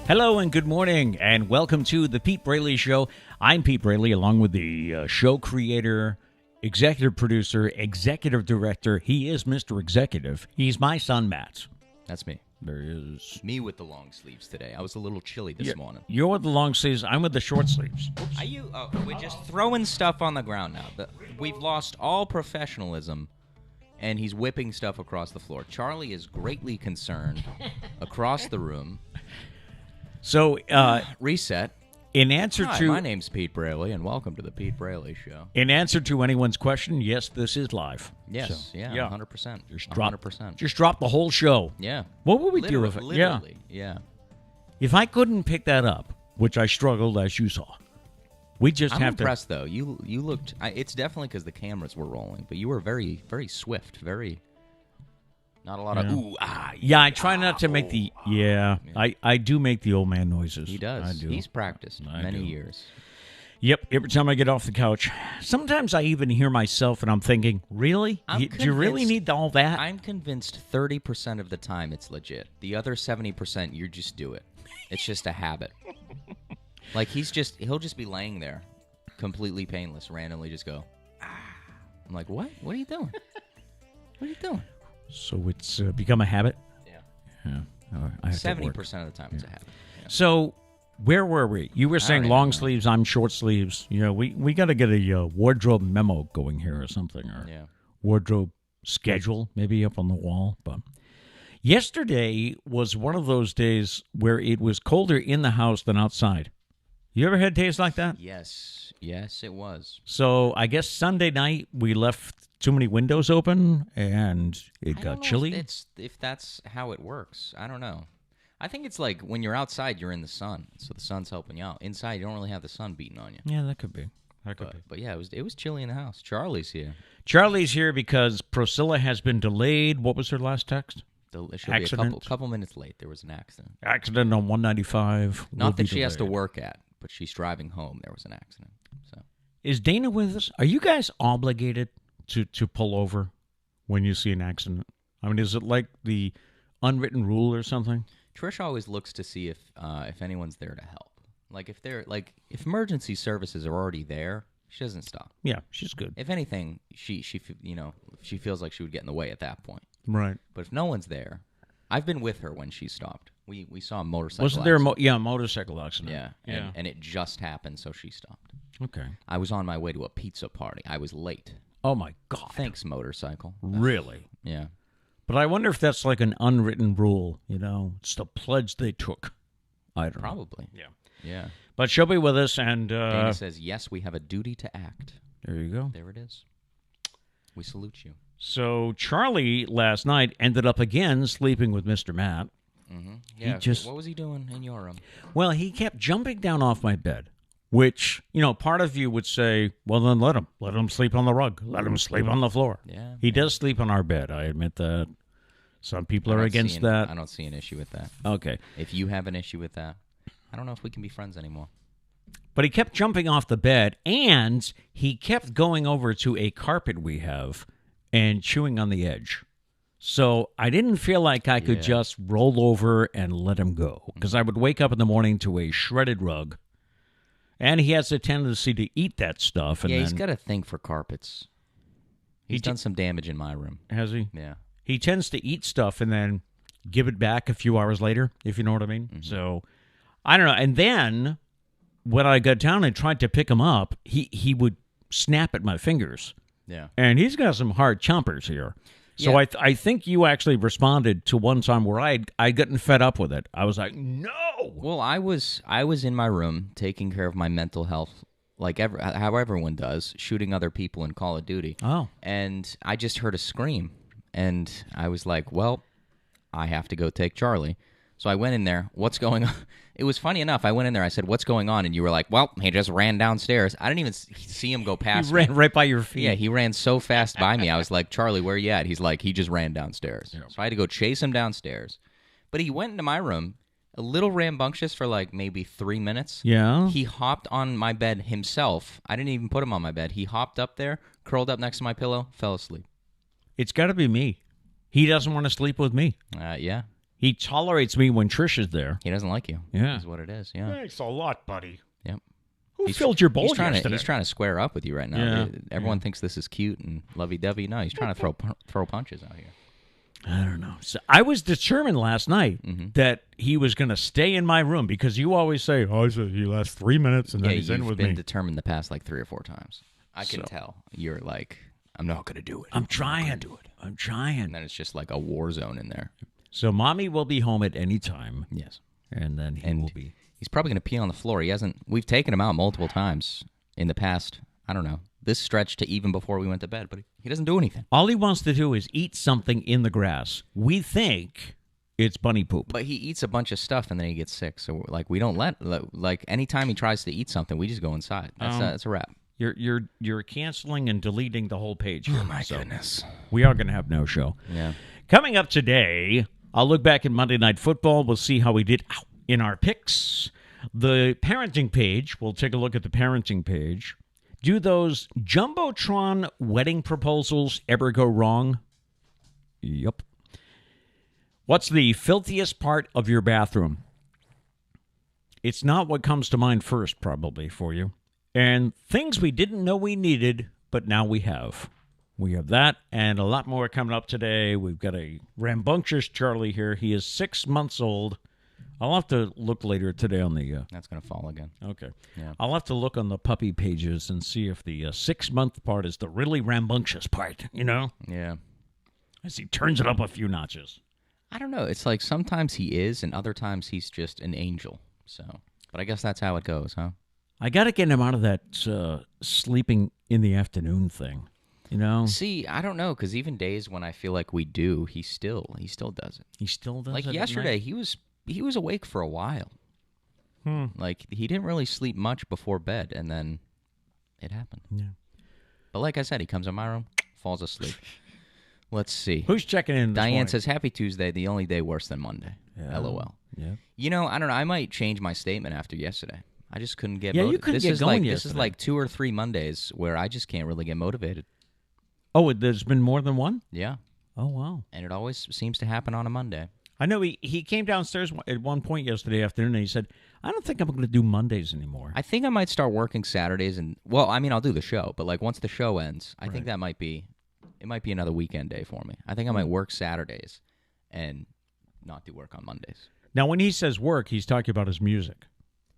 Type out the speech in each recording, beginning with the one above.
Hello and good morning, and welcome to the Pete Braley Show. I'm Pete Braley, along with the show creator, executive producer, executive director. He is Mr. Executive. He's my son, Matt. That's me. There is Me with the long sleeves today. I was a little chilly this morning. You're with the long sleeves. I'm with the short sleeves. Are you? We're just throwing stuff on the ground now. We've lost all professionalism, and he's whipping stuff across the floor. Charlie is greatly concerned across the room. So, Reset. in answer Hi, to my name's Pete Braley, and welcome to the Pete Braley Show. in answer to anyone's question, yes, this is live. Yes, So, yeah, 100%. Just drop, 100%. just drop the whole show. Yeah. What would we do if it? Literally, yeah. If I couldn't pick that up, which I struggled, as you saw, we just I'm have impressed, though. You looked... it's definitely because the cameras were rolling, but you were very, very swift, very... Not a lot of ooh, ah. Yeah, I try not to make the... Yeah, I do make the old man noises. He does. I do. He's practiced many years. Yep, every time I get off the couch. Sometimes I even hear myself and I'm thinking, really? Do you really need all that? I'm convinced 30% of the time it's legit. The other 70%, you just do it. It's just a habit. Like, he'll just be laying there, completely painless, randomly just go, ah. I'm like, what? What are you doing? What are you doing? So it's become a habit? Yeah. I have 70% of the time it's a habit. Yeah. So where were we? You were saying long sleeves, I'm short sleeves. You know, we got to get a wardrobe memo going here or something, or wardrobe schedule maybe up on the wall. But yesterday was one of those days where it was colder in the house than outside. You ever had days like that? Yes, it was. So I guess Sunday night we left too many windows open and it got chilly. If that's how it works, I don't know. I think it's like when you're outside, you're in the sun, so the sun's helping you out. Inside, you don't really have the sun beating on you. Yeah, that could be. But yeah, it was chilly in the house. Charlie's here. Charlie's here because Priscilla has been delayed. What was her last text? She'll be a couple minutes late. There was an accident. Accident on 195. Not that she has to work at, but she's driving home. There was an accident. So, is Dana with us? Are you guys obligated to pull over when you see an accident? I mean, is it like the unwritten rule or something? Trish always looks to see if anyone's there to help. Like if emergency services are already there, she doesn't stop. Yeah, she's good. If anything, she feels like she would get in the way at that point. Right. But if no one's there, I've been with her when she stopped. We saw a motorcycle. Wasn't there a motorcycle accident? Yeah. And it just happened, so she stopped. Okay. I was on my way to a pizza party. I was late. Oh my God. Thanks, motorcycle. Really? Yeah. But I wonder if that's like an unwritten rule, you know? It's the pledge they took. I don't know. Probably. Yeah. But she'll be with us, and... Dana says, yes, we have a duty to act. There you go. There it is. We salute you. So Charlie last night ended up again sleeping with Mr. Matt. Mm-hmm. Yeah. What was he doing in your room? Well, he kept jumping down off my bed, which, you know, part of you would say, well, then let him sleep on the rug. Let him sleep on the floor. Yeah. He does sleep on our bed. I admit that. Some people are against that. I don't see an issue with that. Okay. If you have an issue with that, I don't know if we can be friends anymore. But he kept jumping off the bed, and he kept going over to a carpet we have and chewing on the edge. So I didn't feel like I could just roll over and let him go, because I would wake up in the morning to a shredded rug, and he has a tendency to eat that stuff. And he's got a thing for carpets. He's done some damage in my room. Has he? Yeah. He tends to eat stuff and then give it back a few hours later, if you know what I mean. Mm-hmm. So, I don't know. And then, when I got down and tried to pick him up, he would snap at my fingers. Yeah. And he's got some hard chompers here. So I think you actually responded to one time where I'd gotten fed up with it. I was like, no! Well, I was in my room taking care of my mental health, like how everyone does, shooting other people in Call of Duty. Oh. And I just heard a scream. And I was like, well, I have to go take Charlie. So I went in there. What's going on? It was funny enough. I went in there. I said, what's going on? And you were like, well, he just ran downstairs. I didn't even see him go past me. He ran right by your feet. Yeah, he ran so fast by me. I was like, Charlie, where are you at? He's like, he just ran downstairs. Yeah. So I had to go chase him downstairs. But he went into my room, a little rambunctious for like maybe 3 minutes. Yeah. He hopped on my bed himself. I didn't even put him on my bed. He hopped up there, curled up next to my pillow, fell asleep. It's got to be me. He doesn't want to sleep with me. Yeah. He tolerates me when Trish is there. He doesn't like you. Yeah. Is what it is. Yeah. Thanks a lot, buddy. Yep. Who filled your bowl yesterday? He's trying to square up with you right now. Yeah. Everyone thinks this is cute and lovey-dovey. No, he's trying to throw punches out here. I don't know. So I was determined last night that he was going to stay in my room because you always say, he lasts 3 minutes and then he's in with me. You've been determined the past like 3 or 4 times. I can tell. You're like, I'm not going to do it. I'm trying. I'm trying. And then it's just like a war zone in there. So Mommy will be home at any time. Yes. And then he will be. He's probably going to pee on the floor. We've taken him out multiple times in the past, I don't know, this stretch to even before we went to bed, but he doesn't do anything. All he wants to do is eat something in the grass. We think it's bunny poop. But he eats a bunch of stuff and then he gets sick. So we don't like anytime he tries to eat something, we just go inside. That's a wrap. You're canceling and deleting the whole page. Here, oh my goodness. We are going to have no show. Yeah. Coming up today, I'll look back at Monday Night Football. We'll see how we did in our picks. The parenting page, we'll take a look at the parenting page. Do those Jumbotron wedding proposals ever go wrong? Yep. What's the filthiest part of your bathroom? It's not what comes to mind first, probably, for you. And things we didn't know we needed, but now we have. We have that and a lot more coming up today. We've got a rambunctious Charlie here. He is 6 months old. I'll have to look later today on the... That's going to fall again. Okay. Yeah. I'll have to look on the puppy pages and see if the 6-month part is the really rambunctious part, you know? Yeah. As he turns it up a few notches. I don't know. It's like sometimes he is and other times he's just an angel. So, but I guess that's how it goes, huh? I got to get him out of that sleeping in the afternoon thing, you know? See, I don't know, because even days when I feel like we do, he still does it. He still does it? Like yesterday, he was awake for a while. Like, he didn't really sleep much before bed, and then it happened. Yeah. But like I said, he comes in my room, falls asleep. Let's see. Who's checking in this Diane morning? says, Happy Tuesday, the only day worse than Monday. Yeah. LOL. Yeah. You know, I don't know. I might change my statement after yesterday. I just couldn't get you couldn't get going yesterday. This is like 2 or 3 Mondays where I just can't really get motivated. Oh, there's been more than one? Yeah. Oh, wow. And it always seems to happen on a Monday. I know he came downstairs at one point yesterday afternoon and he said, I don't think I'm going to do Mondays anymore. I think I might start working Saturdays and, well, I mean, I'll do the show, but like once the show ends, I think that might be another weekend day for me. I think I might work Saturdays and not do work on Mondays. Now, when he says work, he's talking about his music.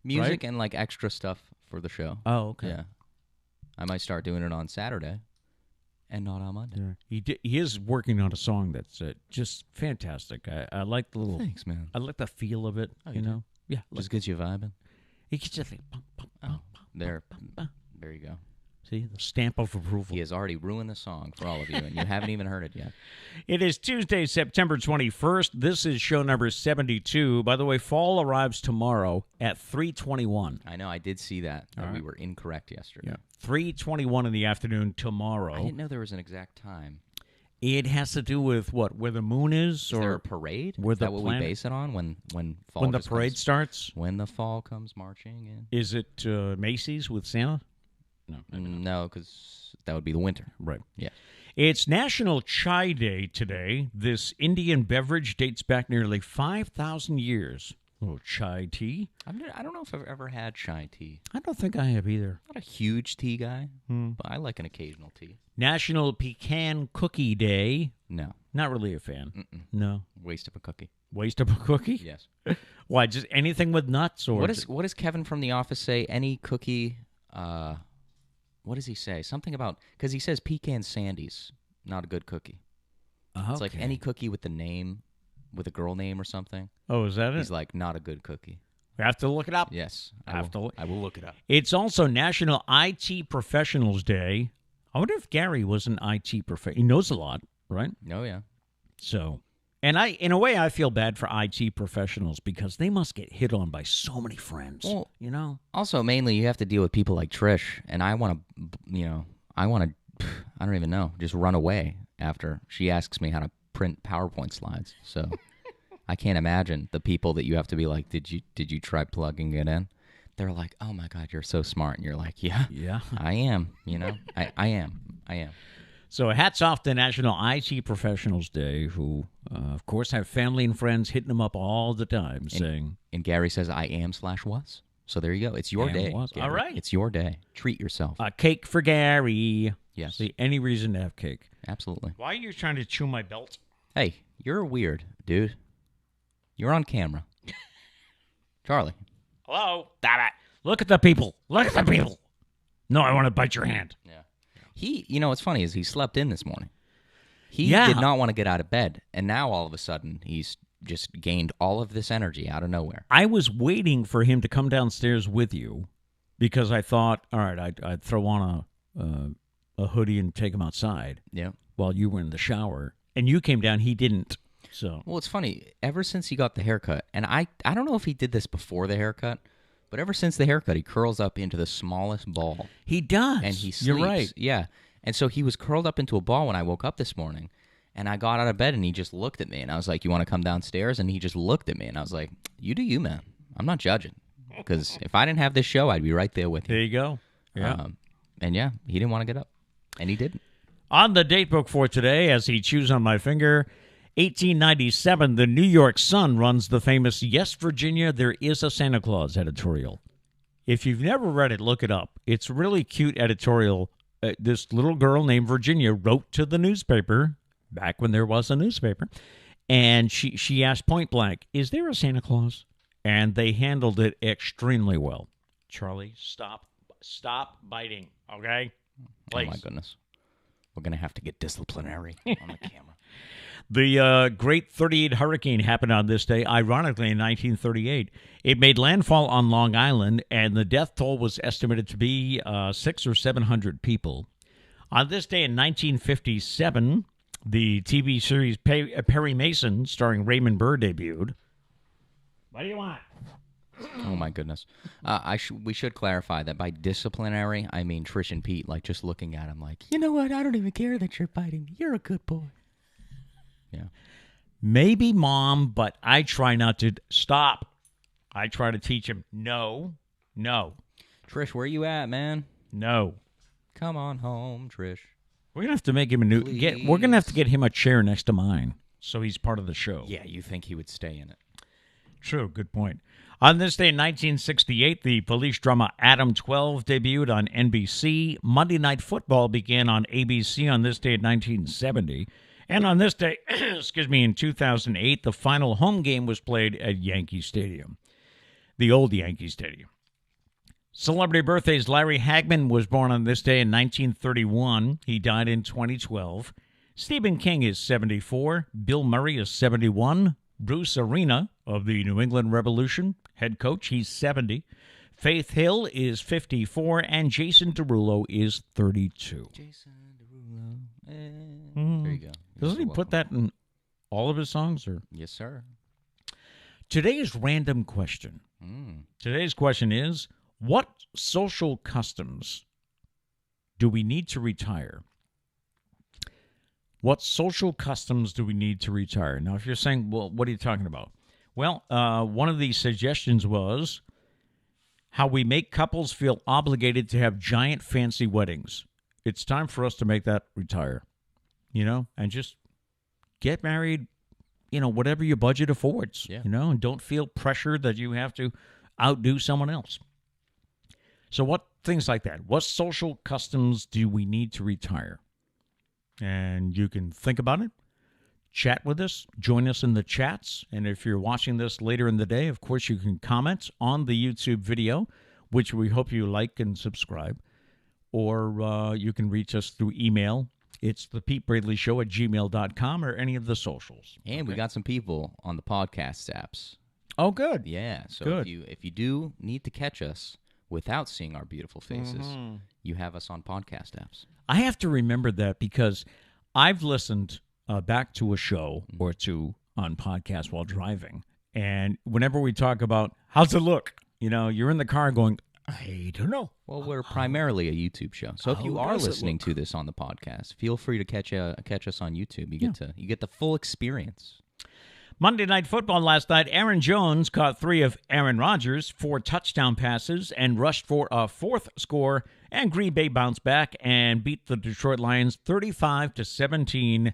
Music right? and like extra stuff for the show. Oh, okay. Yeah. I might start doing it on Saturday and not on Monday. Yeah. He is working on a song that's just fantastic. I like the little... Thanks, man. I like the feel of it, you know? Yeah. Just gets you vibing. He gets just like... There you go. See, the stamp of approval. He has already ruined the song for all of you, and you haven't even heard it yet. It is Tuesday, September 21st. This is show number 72. By the way, fall arrives tomorrow at 3:21. I know, I did see that. We were incorrect yesterday. Yeah. 3:21 in the afternoon tomorrow. I didn't know there was an exact time. It has to do with what? Where the moon is? Is there a parade? Is that what we base it on? When fall when the parade starts? When the fall comes marching in? Is it Macy's with Santa? No, because that would be the winter. Right. Yeah. It's National Chai Day today. This Indian beverage dates back nearly 5,000 years. Oh, chai tea? I don't know if I've ever had chai tea. I don't think I have either. Not a huge tea guy, but I like an occasional tea. National Pecan Cookie Day. No. Not really a fan. No. Waste of a cookie. Waste of a cookie? Yes. Why, just anything with nuts? Or what does Kevin from The Office say? Any cookie... what does he say? Something about... Because he says pecan sandies, not a good cookie. Okay. It's like any cookie with the name, with a girl name or something. Oh, is that it? He's like, not a good cookie. We have to look it up. Yes. I will look it up. It's also National IT Professionals Day. I wonder if Gary was an IT professional. He knows a lot, right? Oh, yeah. So... And in a way, I feel bad for IT professionals because they must get hit on by so many friends, you know? Also, mainly, you have to deal with people like Trish, and I want to, I don't even know, just run away after she asks me how to print PowerPoint slides. So I can't imagine the people that you have to be like, did you try plugging it in? They're like, oh, my God, you're so smart. And you're like, yeah, I am, I am. So hats off to National IT Professionals Day, who Of course, have family and friends hitting him up all the time saying... And Gary says, I am/was. So there you go. It's your day. Was. All right. It's your day. Treat yourself. A cake for Gary. Yes. See, any reason to have cake. Absolutely. Why are you trying to chew my belt? Hey, you're weird, dude. You're on camera. Charlie. Hello? Damn it. Look at the people. Look at the people. No, I want to bite your hand. Yeah. What's funny is he slept in this morning. He Yeah. did not want to get out of bed. And now all of a sudden, he's just gained all of this energy out of nowhere. I was waiting for him to come downstairs with you because I thought, all right, I'd throw on a hoodie and take him outside. Yeah. While you were in the shower. And you came down, he didn't. So Well, it's funny. Ever since he got the haircut, and I don't know if he did this before the haircut, but ever since the haircut, he curls up into the smallest ball. he does. And he sleeps. You're right. Yeah. And so he was curled up into a ball when I woke up this morning. And I got out of bed and he just looked at me. And I was like, you want to come downstairs? And he just looked at me. And I was like, you do you, man. I'm not judging. Because if I didn't have this show, I'd be right there with you. There you go. Yeah. And yeah, he didn't want to get up. And he didn't. On the date book for today, as he chews on my finger, 1897, the New York Sun runs the famous Yes, Virginia, There Is a Santa Claus editorial. If you've never read it, look it up. It's a really cute editorial. This little girl named Virginia wrote to the newspaper, back when there was a newspaper, and she asked point blank, is there a Santa Claus? And they handled it extremely well. Charlie, stop biting, okay? Please. Oh, my goodness. We're going to have to get disciplinary on the camera. The Great 38 hurricane happened on this day, ironically, in 1938. It made landfall on Long Island, and the death toll was estimated to be 600 or 700 people. On this day in 1957, the TV series Perry Mason, starring Raymond Burr, debuted. What do you want? Oh, my goodness. We should clarify that by disciplinary, I mean Trish and Pete, like just looking at him like, you know what? I don't even care that you're biting me. You're a good boy. Yeah. Maybe, Mom, but I try not to. Stop. I try to teach him, no. Trish, where you at, man? No. Come on home, Trish. We're gonna have to make him we're gonna have to get him a chair next to mine, so he's part of the show. Yeah, you think he would stay in it? True, good point. On this day in 1968, the police drama Adam 12 debuted on NBC. Monday Night Football began on ABC on this day in 1970. And on this day, in 2008, the final home game was played at Yankee Stadium, the old Yankee Stadium. Celebrity birthdays. Larry Hagman was born on this day in 1931. He died in 2012. Stephen King is 74. Bill Murray is 71. Bruce Arena of the New England Revolution, head coach, he's 70. Faith Hill is 54. And Jason Derulo is 32. Jason Derulo. There you go. Doesn't he put that in all of his songs? Or Yes, sir. Today's random question. Today's question is, what social customs do we need to retire? What social customs do we need to retire? Now, if you're saying, well, what are you talking about? Well, one of the suggestions was how we make couples feel obligated to have giant fancy weddings. It's time for us to make that retire, and just get married, whatever your budget affords, and don't feel pressure that you have to outdo someone else. So what things like that? What social customs do we need to retire? And you can think about it, chat with us, join us in the chats. And if you're watching this later in the day, of course, you can comment on the YouTube video, which we hope you like and subscribe. Or you can reach us through email. It's the Pete Braley Show at gmail.com or any of the socials. And we got some people on the podcast apps. Oh, good. Yeah. So good. If you do need to catch us without seeing our beautiful faces, you have us on podcast apps. I have to remember that because I've listened back to a show or two on podcasts while driving. And whenever we talk about how's it look, you're in the car going, I don't know. Well, we're primarily a YouTube show. So if you are listening to this on the podcast, feel free to catch us on YouTube. You get the full experience. Monday Night Football last night, Aaron Jones caught 3 of Aaron Rodgers' 4 touchdown passes and rushed for a 4th score, and Green Bay bounced back and beat the Detroit Lions 35-17.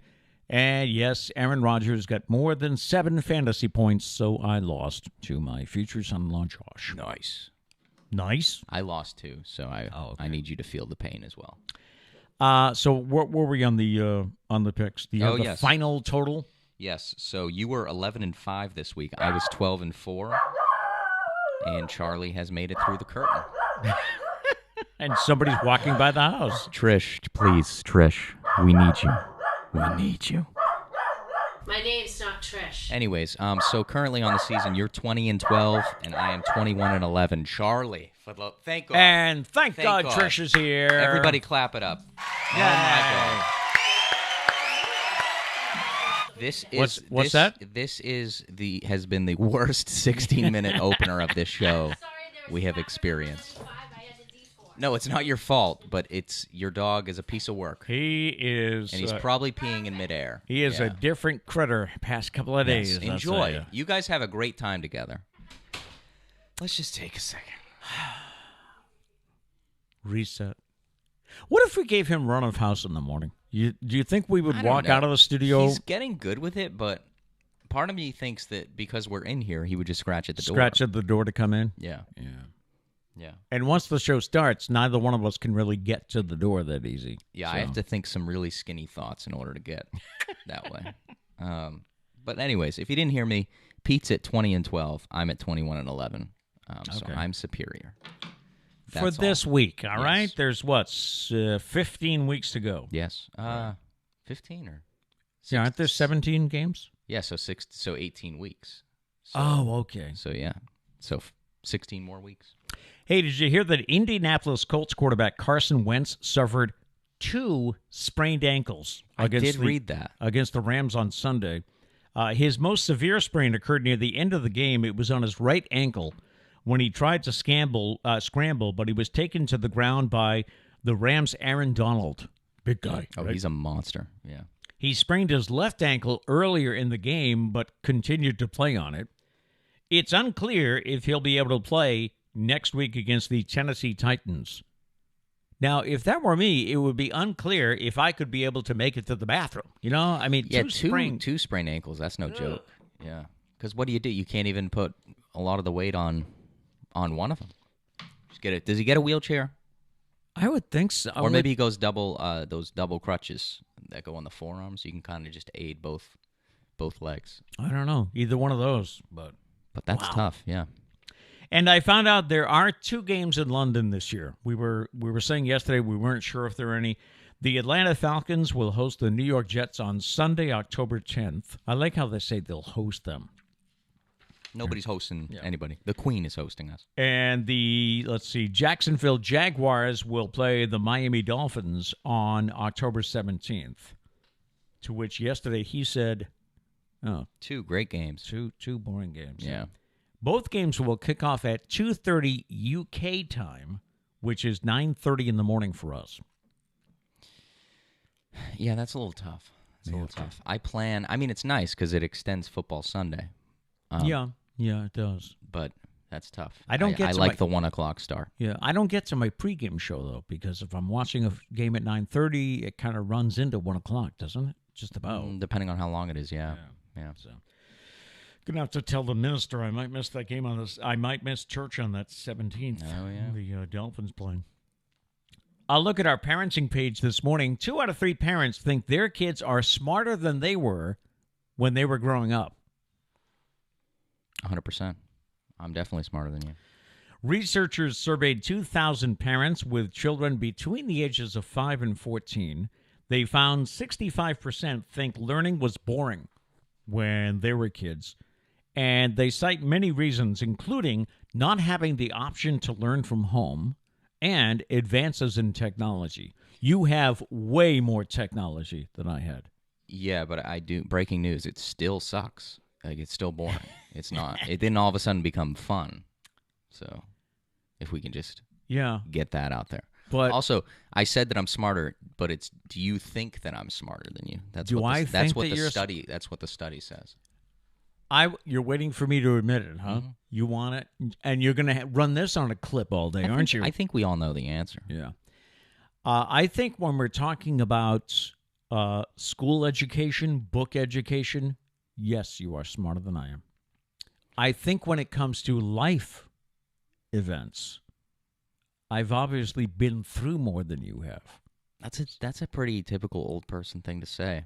And yes, Aaron Rodgers got more than 7 fantasy points, so I lost to my future son-in-law, Josh. Nice. I lost too, so I need you to feel the pain as well. So what were we on the picks? Do you have the final total? Yes. So you were 11-5 this week. I was 12-4, and Charlie has made it through the curtain. And somebody's walking by the house. Trish, please, Trish, we need you. We need you. My name's not Trish. Anyways, so currently on the season, you're 20-12, and I am 21-11. Charlie, thank God. And thank God Trish is here. Everybody clap it up. Yay. Oh, my God. This is What's that? This has been the worst 16-minute opener of this show we have experienced. No, it's not your fault, but your dog is a piece of work. He is. And he's probably peeing in midair. He is a different critter past couple of days. Enjoy. You guys have a great time together. Let's just take a second. Reset. What if we gave him run of house in the morning? Do you think we would walk out of the studio? He's getting good with it, but part of me thinks that because we're in here, he would just scratch at the door. Scratch at the door to come in? Yeah. Yeah. And once the show starts, neither one of us can really get to the door that easy. Yeah, so. I have to think some really skinny thoughts in order to get that way. But anyways, if you didn't hear me, Pete's at 20-12. I'm at 21-11. So I'm superior. For this week, all right? There's 15 weeks to go. Yes. 15 or 6? Yeah, aren't there 17 games? Yeah, so 18 weeks. So, okay. So yeah. So 16 more weeks. Hey, did you hear that Indianapolis Colts quarterback Carson Wentz suffered 2 sprained ankles? I did read that. Against the Rams on Sunday. His most severe sprain occurred near the end of the game. It was on his right ankle when he tried to scramble, but he was taken to the ground by the Rams' Aaron Donald. Big guy. Oh, right? He's a monster. Yeah. He sprained his left ankle earlier in the game, but continued to play on it. It's unclear if he'll be able to play next week against the Tennessee Titans. Now, if that were me, it would be unclear if I could be able to make it to the bathroom. You know, I mean, two sprained ankles. That's no joke. Yeah, because what do? You can't even put a lot of the weight on one of them. Just get it. Does he get a wheelchair? I would think so. Or maybe he goes those double crutches that go on the forearms. So you can kind of just aid both legs. I don't know. Either one of those, but that's tough. Yeah. And I found out there are 2 games in London this year. We were saying yesterday we weren't sure if there are any. The Atlanta Falcons will host the New York Jets on Sunday, October 10th. I like how they say they'll host them. Nobody's hosting anybody. The Queen is hosting us. And the Jacksonville Jaguars will play the Miami Dolphins on October 17th. To which yesterday he said, 2 great games. 2 boring games. Yeah. Both games will kick off at 2:30 UK time, which is 9:30 in the morning for us. Yeah, that's a little tough. Tough. It's nice because it extends football Sunday. Yeah, it does. But that's tough. I like the 1 o'clock start. Yeah, I don't get to my pregame show, though, because if I'm watching a game at 9:30, it kind of runs into 1 o'clock, doesn't it? Just about. Depending on how long it is, yeah. So. Gonna have to tell the minister I might miss that game on this. I might miss church on that 17th. Oh yeah, the Dolphins playing. I'll look at our parenting page this morning. 2 out of 3 parents think their kids are smarter than they were when they were growing up. 100%. I'm definitely smarter than you. Researchers surveyed 2,000 parents with children between the ages of 5 and 14. They found 65% think learning was boring when they were kids. And they cite many reasons, including not having the option to learn from home and advances in technology. You have way more technology than I had. Yeah, but I do. Breaking news, it still sucks. Like, it's still boring. It's not. It didn't all of a sudden become fun. So if we can just get that out there. But also, I said that I'm smarter, but it's, do you think that I'm smarter than you? That's what the study says. You're waiting for me to admit it, huh? Mm-hmm. You want it? And you're going to run this on a clip all day, aren't you? I think we all know the answer. Yeah. I think when we're talking about school education, book education, yes, you are smarter than I am. I think when it comes to life events, I've obviously been through more than you have. That's a pretty typical old person thing to say.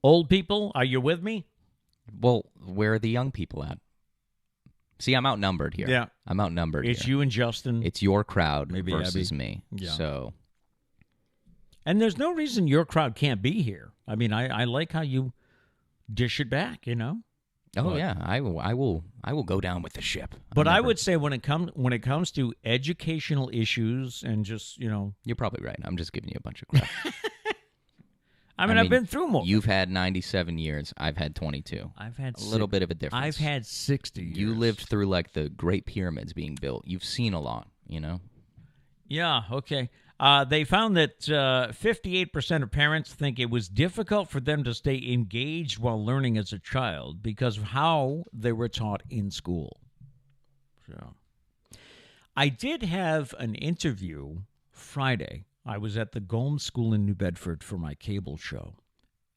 Old people, are you with me? Well, where are the young people at? See, I'm outnumbered here. Yeah. I'm outnumbered It's here. you and Justin. It's your crowd Maybe versus Abby. me. Yeah. So, And there's no reason your crowd can't be here. I mean, I like how you dish it back, you know? oh yeah, I will go down with the ship. But I'm I never- would say when it comes to educational issues and just, You're probably right. I'm just giving you a bunch of crap. I've been through more. You've had 97 years. I've had 22. I've had a little bit of a difference. I've had 60 years. You lived through like the Great Pyramids being built. You've seen a lot, you know? Yeah, okay. They found that 58% of parents think it was difficult for them to stay engaged while learning as a child because of how they were taught in school. So, I did have an interview Friday. I was at the Gomes School in New Bedford for my cable show.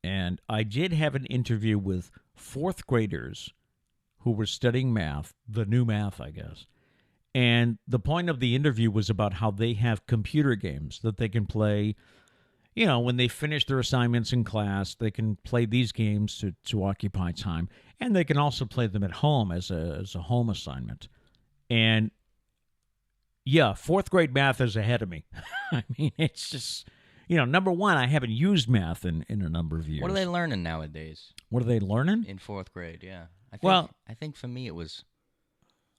And I did have an interview with fourth graders who were studying math, the new math, I guess. And the point of the interview was about how they have computer games that they can play. You know, when they finish their assignments in class, they can play these games to occupy time. And they can also play them at home as a home assignment. And yeah, fourth grade math is ahead of me. I mean, it's just, number one, I haven't used math in a number of years. What are they learning nowadays? What are they learning? In fourth grade, yeah. I think for me it was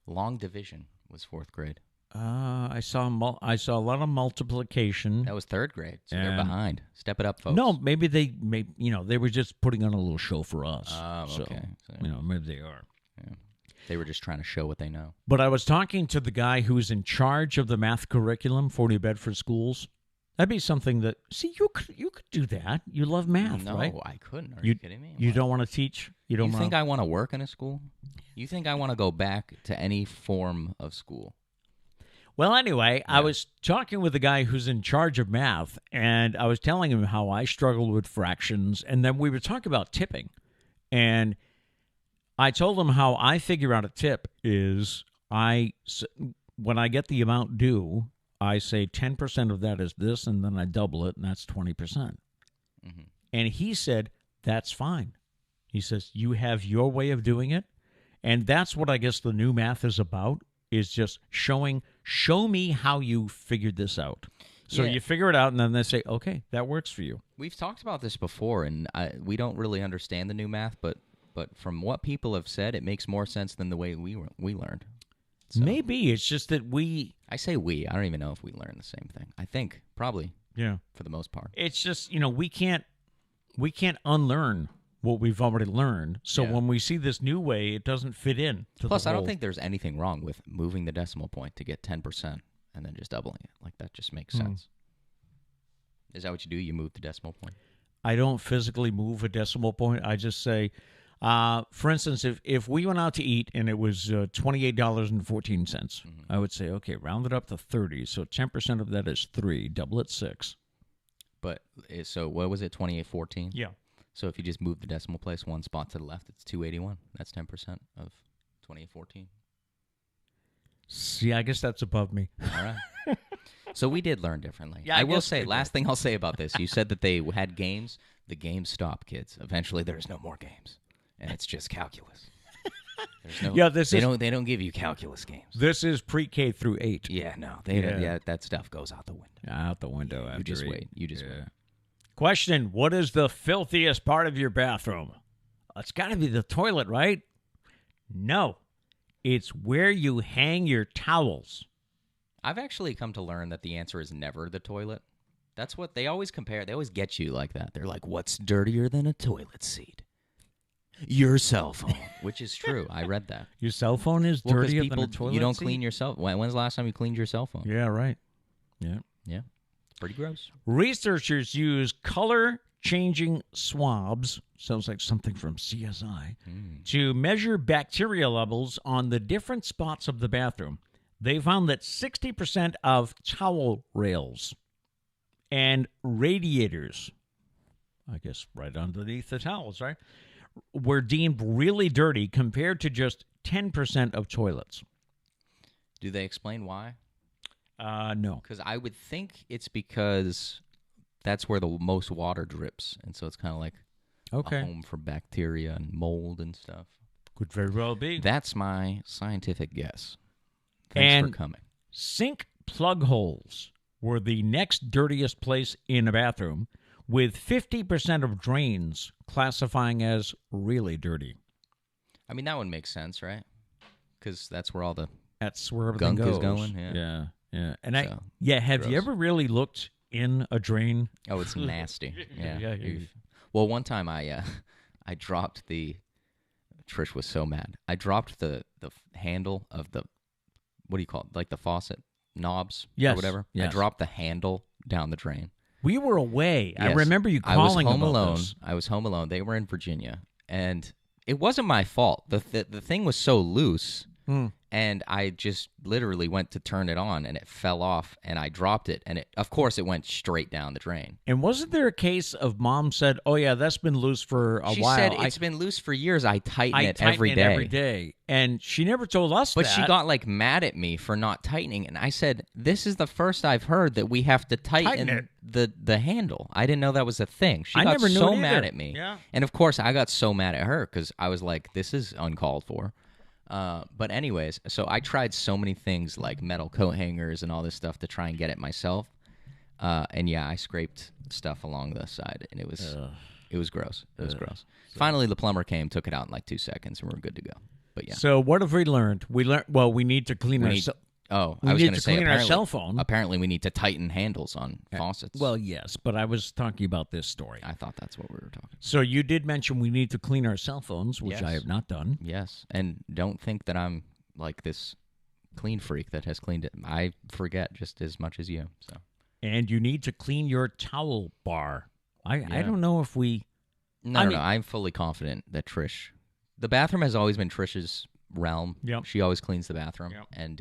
long division was fourth grade. I saw a lot of multiplication. That was third grade, so they're behind. Step it up, folks. No, maybe they were just putting on a little show for us. Oh, okay. So, maybe they are. Yeah. They were just trying to show what they know. But I was talking to the guy who's in charge of the math curriculum for New Bedford schools. That'd be something that, you could do that. You love math, no, right? No, I couldn't. Are you kidding me? You don't want to teach? You think I want to work in a school? You think I want to go back to any form of school? Well, anyway, yeah. I was talking with the guy who's in charge of math, and I was telling him how I struggled with fractions, and then we were talking about tipping. And I told him how I figure out a tip is when I get the amount due, I say 10% of that is this, and then I double it, and that's 20%. Mm-hmm. And he said, that's fine. He says, you have your way of doing it, and that's what I guess the new math is about, is just show me how you figured this out. So you figure it out, and then they say, okay, that works for you. We've talked about this before, and we don't really understand the new math, but from what people have said, it makes more sense than the way we learned. So, maybe it's just that I say we. I don't even know if we learned the same thing. I think probably. Yeah. For the most part. It's just we can't unlearn what we've already learned. So when we see this new way, it doesn't fit in. Plus, I don't think there's anything wrong with moving the decimal point to get 10% and then just doubling it. Like that just makes sense. Is that what you do? You move the decimal point? I don't physically move a decimal point. I just say. For instance, if we went out to eat and it was $28.14, I would say, okay, round it up to 30. So 10% of that is 3. Double it 6. But so what was it? 28.14. Yeah. So if you just move the decimal place one spot to the left, it's 281. That's 10% of 28.14. See, I guess that's above me. All right. So we did learn differently. Yeah, I will say, last thing I'll say about this, you said that they had games. The games stopped, kids. Eventually, there's no more games. And it's just calculus. They don't give you calculus games. This is pre-K through 8. Yeah, no. That stuff goes out the window. Out the window after You just 8. wait. You just wait. Question, what is the filthiest part of your bathroom? It's got to be the toilet, right? No. It's where you hang your towels. I've actually come to learn that the answer is never the toilet. That's what they always compare. They always get you like that. They're like, what's dirtier than a toilet seat? Your cell phone, which is true. I read that. Your cell phone is dirtier than a toilet seat? You don't clean your cell. When's the last time you cleaned your cell phone? Yeah, right. Yeah. Yeah. Pretty gross. Researchers use color-changing swabs, sounds like something from CSI, to measure bacteria levels on the different spots of the bathroom. They found that 60% of towel rails and radiators I guess right underneath the towels, right, were deemed really dirty compared to just 10% of toilets. Do they explain why? No. Because I would think it's because that's where the most water drips, and so it's kind of like a home for bacteria and mold and stuff. Could very well be. That's my scientific guess. Thanks for coming. Sink plug holes were the next dirtiest place in a bathroom, with 50% of drains classifying as really dirty. I mean, that one makes sense, right? Because that's where all the everything gunk goes. is going. Yeah. And So, have gross. you ever really looked in a drain? Oh, it's nasty. Yeah. Yeah. Well, one time I dropped the. Trish was so mad. I dropped the handle of the, what do you call it? Like the faucet knobs or whatever. Yes. I dropped the handle down the drain. We were away. Yes. I remember you calling I was home about alone. this. I was home alone. They were in Virginia, and it wasn't my fault. The thing was so loose, and I just literally went to turn it on, and it fell off, and I dropped it, and of course it went straight down the drain. And wasn't there a case of Mom said, "Oh yeah, that's been loose for a while." She said it's been loose for years. I tighten it every day, and she never told us But that. she got like mad at me for not tightening, and I said, "This is the first I've heard that we have to tighten the handle. I didn't know that was a thing." She got never knew so it mad either. at me, Yeah. and of course I got so mad at her because I was like, "This is uncalled for." But anyways, so I tried so many things like metal coat hangers and all this stuff to try and get it myself. And yeah, I scraped stuff along the side, and it was gross. It was gross. Finally, the plumber came, took it out in like 2 seconds, and we were good to go. But yeah. So what have we learned? We need to clean our. I was going to say clean our cell phone. Apparently, we need to tighten handles on faucets. Well, yes, but I was talking about this story. I thought that's what we were talking. So you did mention we need to clean our cell phones, which Yes. I have not done. Yes, and don't think that I'm like this clean freak that has cleaned it. I forget just as much as you. So. And you need to clean your towel bar. I don't know if we. No, I'm fully confident that Trish. The bathroom has always been Trish's realm. Yep. She always cleans the bathroom. Yep. And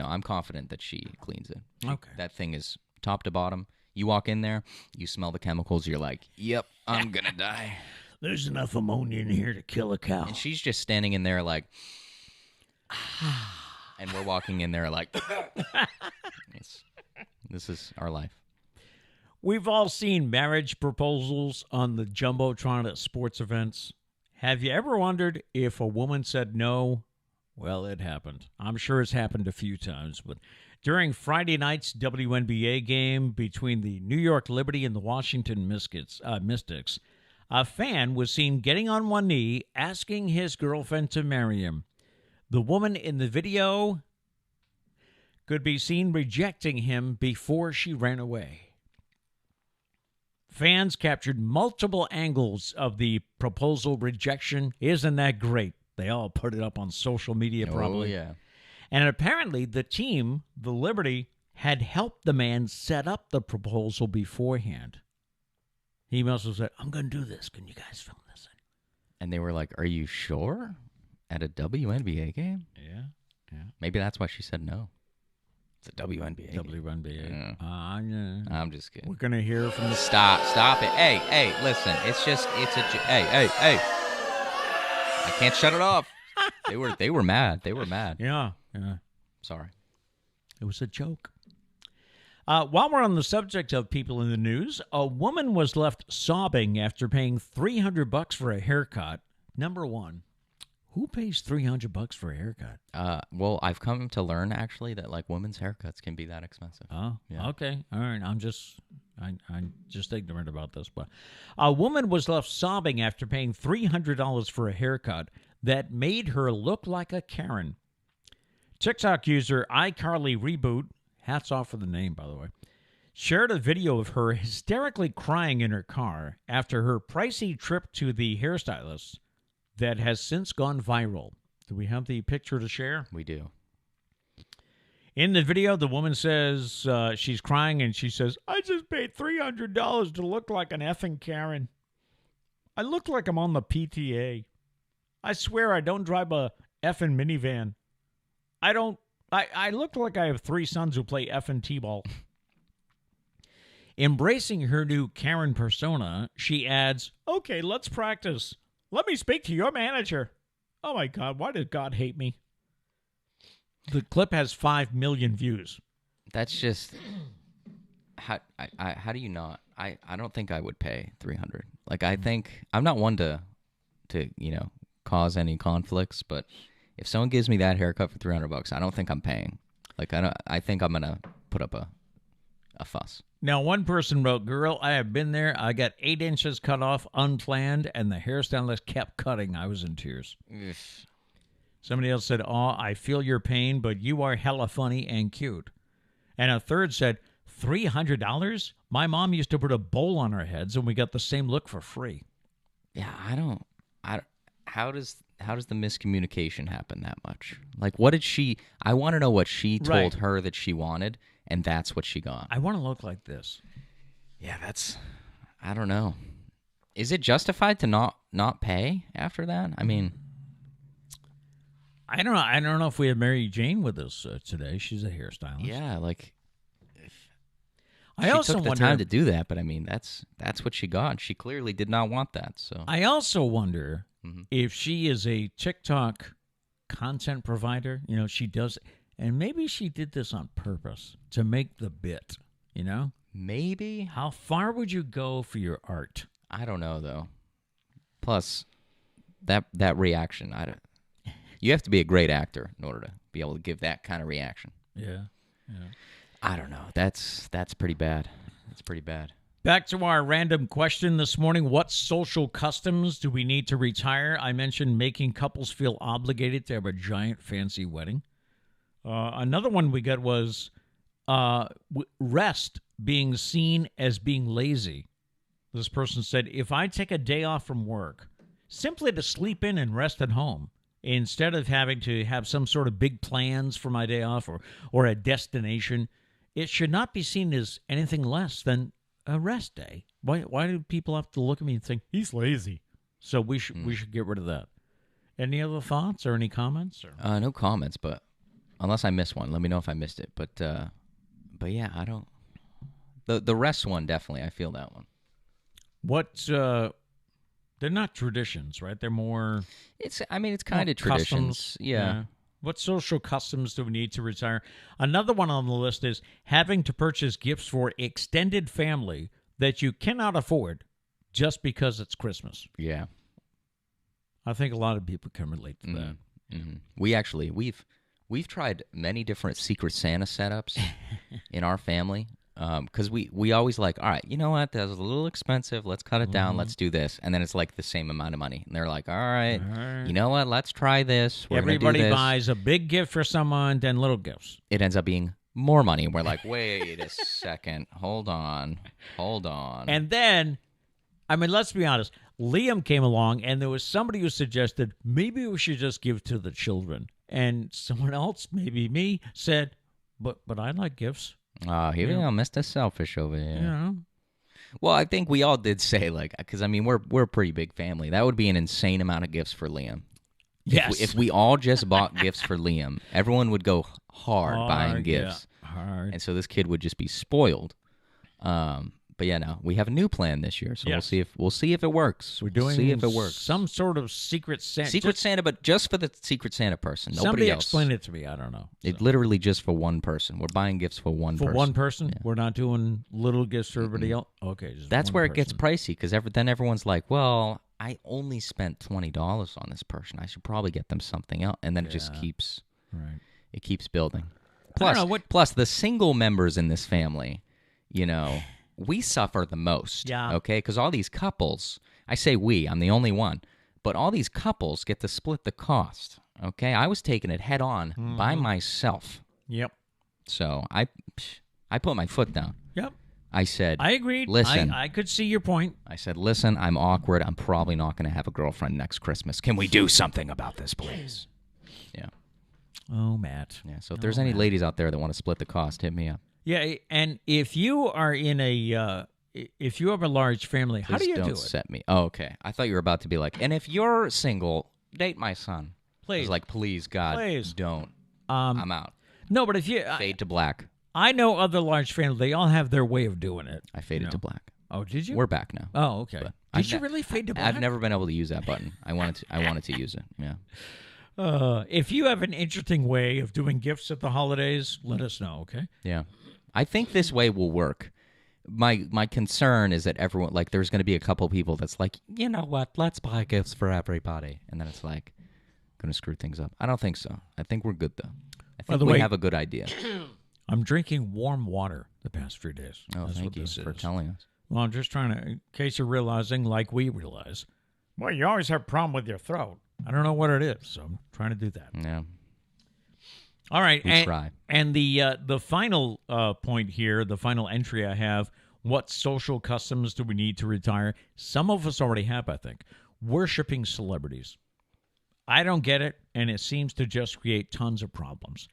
I'm confident that she cleans it. Okay. That thing is top to bottom. You walk in there, you smell the chemicals, you're like, "Yep, I'm gonna die." There's enough ammonia in here to kill a cow. And she's just standing in there like, and we're walking in there like, this is our life. We've all seen marriage proposals on the Jumbotron at sports events. Have you ever wondered if a woman said no? Well, it happened. I'm sure it's happened a few times. But during Friday night's WNBA game between the New York Liberty and the Washington Mystics, a fan was seen getting on one knee, asking his girlfriend to marry him. The woman in the video could be seen rejecting him before she ran away. Fans captured multiple angles of the proposal rejection. Isn't that great? They all put it up on social media probably. Oh, yeah. And apparently the team, the Liberty, had helped the man set up the proposal beforehand. He must have said, "I'm going to do this. Can you guys film this?" And they were like, "Are you sure?" At a WNBA game? Yeah. Maybe that's why she said no. It's a WNBA game. WNBA. I'm just kidding. We're going to hear from the... Stop it. Hey, listen. It's a... Hey. I can't shut it off. They were mad. Yeah. Sorry. It was a joke. While we're on the subject of people in the news, a woman was left sobbing after paying $300 for a haircut. Number one, who pays $300 for a haircut? Well, I've come to learn actually that like women's haircuts can be that expensive. Oh, yeah. Okay. All right. I'm just ignorant about this, but a woman was left sobbing after paying $300 for a haircut that made her look like a Karen. TikTok user iCarly Reboot, hats off for the name, by the way, shared a video of her hysterically crying in her car after her pricey trip to the hairstylist that has since gone viral. Do we have the picture to share? We do. In the video, the woman says she's crying, and she says, "I just paid $300 to look like an effing Karen. I look like I'm on the PTA. I swear I don't drive a effing minivan. I look like I have 3 sons who play effing T-ball." Embracing her new Karen persona, she adds, "Okay, let's practice. Let me speak to your manager." Oh, my God. Why did God hate me? The clip has 5 million views. That's just... How do you not? I don't think I would pay $300. Like, I think... I'm not one to cause any conflicts, but if someone gives me that haircut for $300, I don't think I'm paying. Like, I think I'm going to put up a fuss. Now, one person wrote, "Girl, I have been there. I got 8 inches cut off unplanned, and the hairstylist kept cutting. I was in tears." Somebody else said, "Oh, I feel your pain, but you are hella funny and cute." And a third said, $300? My mom used to put a bowl on our heads, and we got the same look for free. Yeah, how does the miscommunication happen that much? Like, what did she... I want to know what she told her that she wanted, and that's what she got. I want to look like this. Yeah, I don't know. Is it justified to not pay after that? I mean... I don't know. I don't know if we have Mary Jane with us today. She's a hairstylist. Yeah, like... I also took the wonder, time to do that, but I mean, that's what she got. She clearly did not want that. So I also wonder if she is a TikTok content provider. You know, she does, and maybe she did this on purpose to make the bit. You know, maybe. How far would you go for your art? I don't know though. Plus, that reaction, you have to be a great actor in order to be able to give that kind of reaction. Yeah. I don't know. That's pretty bad. That's pretty bad. Back to our random question this morning. What social customs do we need to retire? I mentioned making couples feel obligated to have a giant fancy wedding. Another one we got was rest being seen as being lazy. This person said, if I take a day off from work simply to sleep in and rest at home, instead of having to have some sort of big plans for my day off or a destination, it should not be seen as anything less than a rest day. Why do people have to look at me and think, he's lazy? So we should get rid of that. Any other thoughts or any comments? Or? No comments, but unless I missed one, let me know if I missed it. But yeah, I don't. The rest one, definitely, I feel that one. They're not traditions, right? They're more... It's kind of traditions. Yeah. What social customs do we need to retire? Another one on the list is having to purchase gifts for extended family that you cannot afford just because it's Christmas. Yeah. I think a lot of people can relate to that. Mm-hmm. We've tried many different Secret Santa setups in our family. Because we always like, all right, you know what? That was a little expensive. Let's cut it down. Let's do this. And then it's like the same amount of money. And they're like, all right, you know what? Let's try this. Everybody buys a big gift for someone, then little gifts. It ends up being more money. And we're like, wait a second. Hold on. And then, I mean, let's be honest. Liam came along, and there was somebody who suggested maybe we should just give to the children. And someone else, maybe me, said, but I like gifts. Oh, here we go, Mr. Selfish over here. Yeah. Well, I think we all did say, like, because, I mean, we're a pretty big family. That would be an insane amount of gifts for Liam. Yes. If we all just bought gifts for Liam, everyone would go hard buying gifts. Yeah, hard. And so this kid would just be spoiled. But yeah, no, we have a new plan this year, so we'll see if it works. We're doing some sort of Secret Santa. Santa, but just for the Secret Santa person. Nobody Somebody else. Explain it to me. I don't know. It's literally just for one person. We're buying gifts for one person. For one person? Yeah. We're not doing little gifts for everybody else? Okay. That's where it gets pricey, because then everyone's like, well, I only spent $20 on this person. I should probably get them something else. And then it just keeps building. Plus, the single members in this family, you know... We suffer the most, okay? Because all these couples, I say we, I'm the only one, but all these couples get to split the cost, okay? I was taking it head on by myself. Yep. So I put my foot down. Yep. I said, I agreed. Listen. I could see your point. I said, listen, I'm awkward. I'm probably not going to have a girlfriend next Christmas. Can we do something about this, please? Yeah. Oh, Matt. Yeah, so if there's any ladies out there that want to split the cost, hit me up. Yeah, and if you are if you have a large family, how do you do it? Don't set me. Oh, okay. I thought you were about to be like, and if you're single, date my son. Please. I was like, please, God, don't. I'm out. No, but if you... Fade to black. I know other large families. They all have their way of doing it. I faded to black. Oh, did you? We're back now. Oh, okay. But Did you really fade to black? I've never been able to use that button. I wanted to use it. Yeah. If you have an interesting way of doing gifts at the holidays, let us know, okay? Yeah. I think this way will work. My concern is that everyone, like, there's going to be a couple people that's like, you know what, let's buy gifts for everybody. And then it's like, going to screw things up. I don't think so. I think we're good, though. I think we have a good idea. I'm drinking warm water the past few days. Oh, thank you for telling us. Well, I'm just trying to, in case you're realizing, like we realize, well, you always have a problem with your throat. I don't know what it is, so I'm trying to do that. Yeah. All right. We try. And the final point here, the final entry I have, what social customs do we need to retire? Some of us already have, I think. Worshipping celebrities. I don't get it, and it seems to just create tons of problems.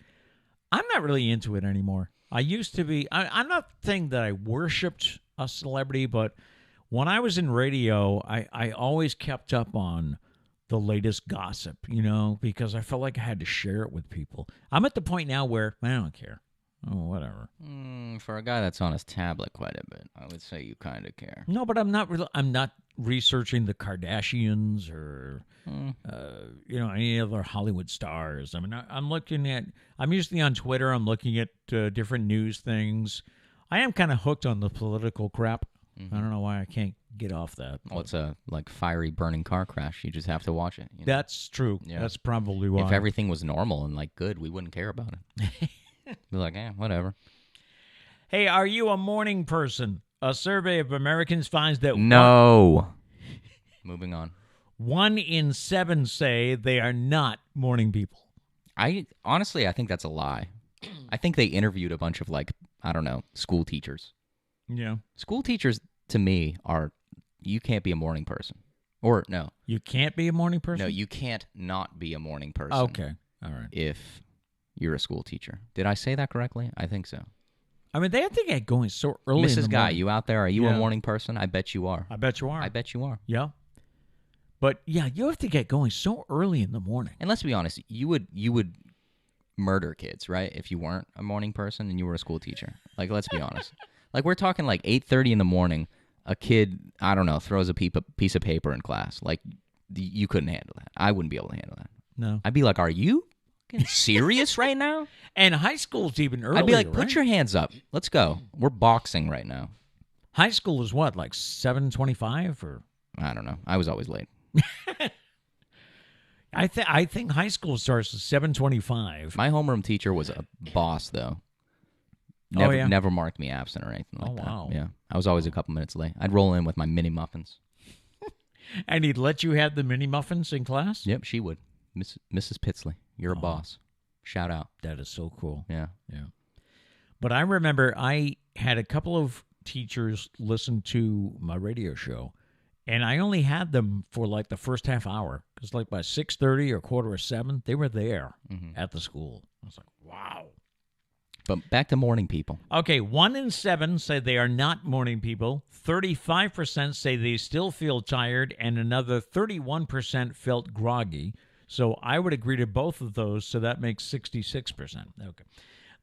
I'm not really into it anymore. I used to be. I'm not saying that I worshipped a celebrity, but when I was in radio, I always kept up on the latest gossip, because I felt like I had to share it with people. I'm at the point now where I don't care. Oh, whatever. For a guy that's on his tablet quite a bit, I would say you kind of care. No, but I'm not researching the Kardashians or any other Hollywood stars. I mean, I'm usually on Twitter. I'm looking at different news things. I am kind of hooked on the political crap. I don't know why I can't get off that. Well, it's a fiery, burning car crash. You just have to watch it. That's true. Yeah. That's probably why. If everything was normal and good, we wouldn't care about it. Be like, whatever. Hey, are you a morning person? A survey of Americans finds that no. Moving on. 1 in 7 say they are not morning people. Honestly, I think that's a lie. I think they interviewed a bunch of school teachers. Yeah. School teachers, to me, you can't be a morning person. Or, no. You can't be a morning person? No, you can't not be a morning person. Okay. All right. If you're a school teacher. Did I say that correctly? I think so. I mean, they have to get going so early in the morning. Mrs. Guy, you out there? Are you a morning person? I bet you are. I bet you are. I bet you are. Yeah. But, yeah, you have to get going so early in the morning. And let's be honest, you would murder kids, right, if you weren't a morning person and you were a school teacher. Let's be honest. We're talking 8:30 in the morning, a kid, I don't know, throws a piece of paper in class. You couldn't handle that. I wouldn't be able to handle that. No. I'd be like, are you serious right now? And high school's even earlier, I'd be like, right? put your hands up. Let's go. We're boxing right now. High school is what, 7:25 or? I don't know. I was always late. I think high school starts at 7:25. My homeroom teacher was a boss, though. Never marked me absent or anything like that. Wow. Yeah, I was always a couple minutes late. I'd roll in with my mini muffins. And he'd let you have the mini muffins in class? Yep, she would. Mrs. Pitsley, you're a boss. Shout out. That is so cool. Yeah. Yeah. But I remember I had a couple of teachers listen to my radio show, and I only had them for the first half hour, because by 6:30 or 6:45, they were there at the school. I was like, wow. But back to morning people. Okay, 1 in 7 say they are not morning people. 35% say they still feel tired, and another 31% felt groggy. So I would agree to both of those, so that makes 66%. Okay.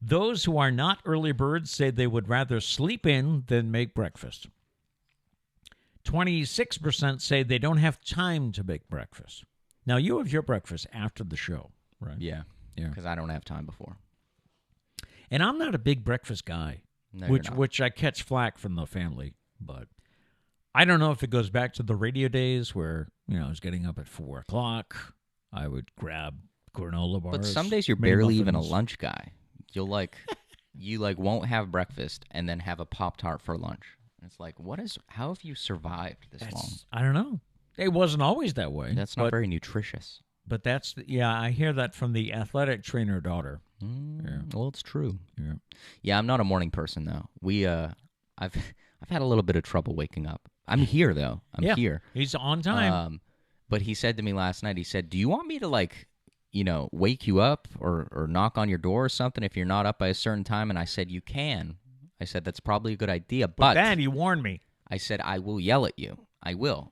Those who are not early birds say they would rather sleep in than make breakfast. 26% say they don't have time to make breakfast. Now, you have your breakfast after the show, right? Yeah, because I don't have time before. And I'm not a big breakfast guy, No, which I catch flack from the family. But I don't know if it goes back to the radio days where, I was getting up at 4 o'clock. I would grab granola bars. But some days you're barely even a lunch guy. You'll you won't have breakfast and then have a Pop-Tart for lunch. It's how have you survived this long? I don't know. It wasn't always that way. That's not very nutritious. But I hear that from the athletic trainer daughter. Yeah. Well, it's true. Yeah. Yeah, I'm not a morning person though. I've had a little bit of trouble waking up. I'm here though. I'm here. He's on time. But he said to me last night, he said, "Do you want me to wake you up or knock on your door or something if you're not up by a certain time?" And I said, "You can." I said, "That's probably a good idea." But then he warned me. I said, "I will yell at you. I will.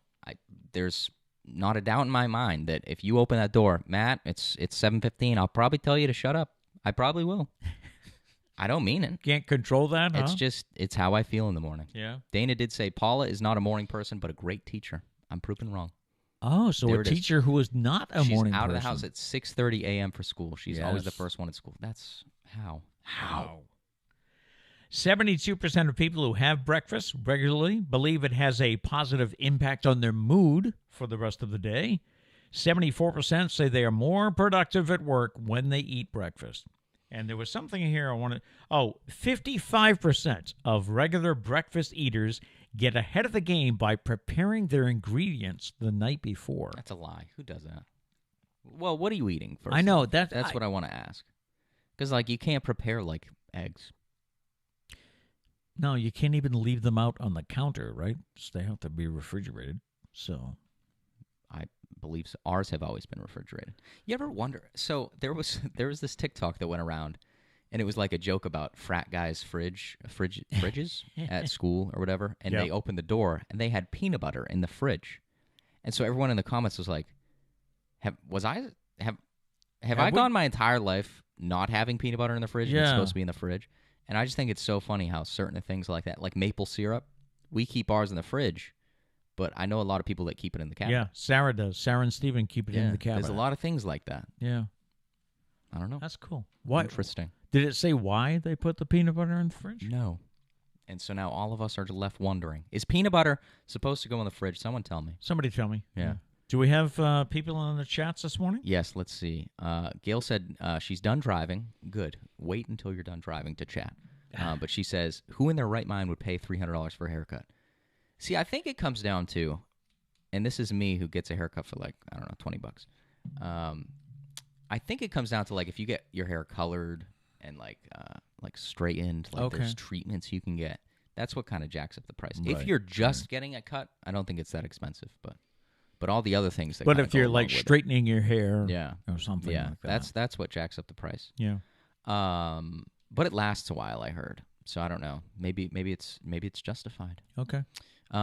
There's not a doubt in my mind that if you open that door, Matt, it's 7:15. I'll probably tell you to shut up. I probably will." I don't mean it. Can't control that, huh? It's how I feel in the morning. Yeah. Dana did say Paula is not a morning person, but a great teacher. I'm proven wrong. Oh, so There a it is. teacher who is not a morning person. She's out of the house at 6:30 a.m. for school. She's always the first one at school. That's how. 72% of people who have breakfast regularly believe it has a positive impact on their mood for the rest of the day. 74% say they are more productive at work when they eat breakfast. And there was something here I wanted. 55% of regular breakfast eaters get ahead of the game by preparing their ingredients the night before. That's a lie. Who does that? Well, what are you eating first? I know. That's what I want to ask. Because, you can't prepare, eggs. No, you can't even leave them out on the counter, right? They have to be refrigerated. So I believe so. Ours have always been refrigerated. You ever wonder? So there was this TikTok that went around, and it was like a joke about frat guys' fridges at school or whatever, and they opened the door and they had peanut butter in the fridge, and so everyone in the comments was like, "Have I gone my entire life not having peanut butter in the fridge? And it's supposed to be in the fridge." And I just think it's so funny how certain things like that, like maple syrup, we keep ours in the fridge. But I know a lot of people that keep it in the cabinet. Yeah, Sarah does. Sarah and Steven keep it in the cabinet. There's a lot of things like that. Yeah. I don't know. That's cool. Why? Interesting. Did it say why they put the peanut butter in the fridge? No. And so now all of us are left wondering, is peanut butter supposed to go in the fridge? Someone tell me. Somebody tell me. Yeah. Do we have people in the chats this morning? Yes, let's see. Gail said she's done driving. Good. Wait until you're done driving to chat. But she says, who in their right mind would pay $300 for a haircut? See, I think it comes down to, and this is me who gets a haircut for $20. I think it comes down to if you get your hair colored and straightened, there's treatments you can get. That's what kind of jacks up the price. Right. If you're just getting a cut, I don't think it's that expensive, but all the other things that But if you're straightening your hair or something like that. That's what jacks up the price. Yeah. But it lasts a while, I heard. So I don't know. Maybe it's justified. Okay.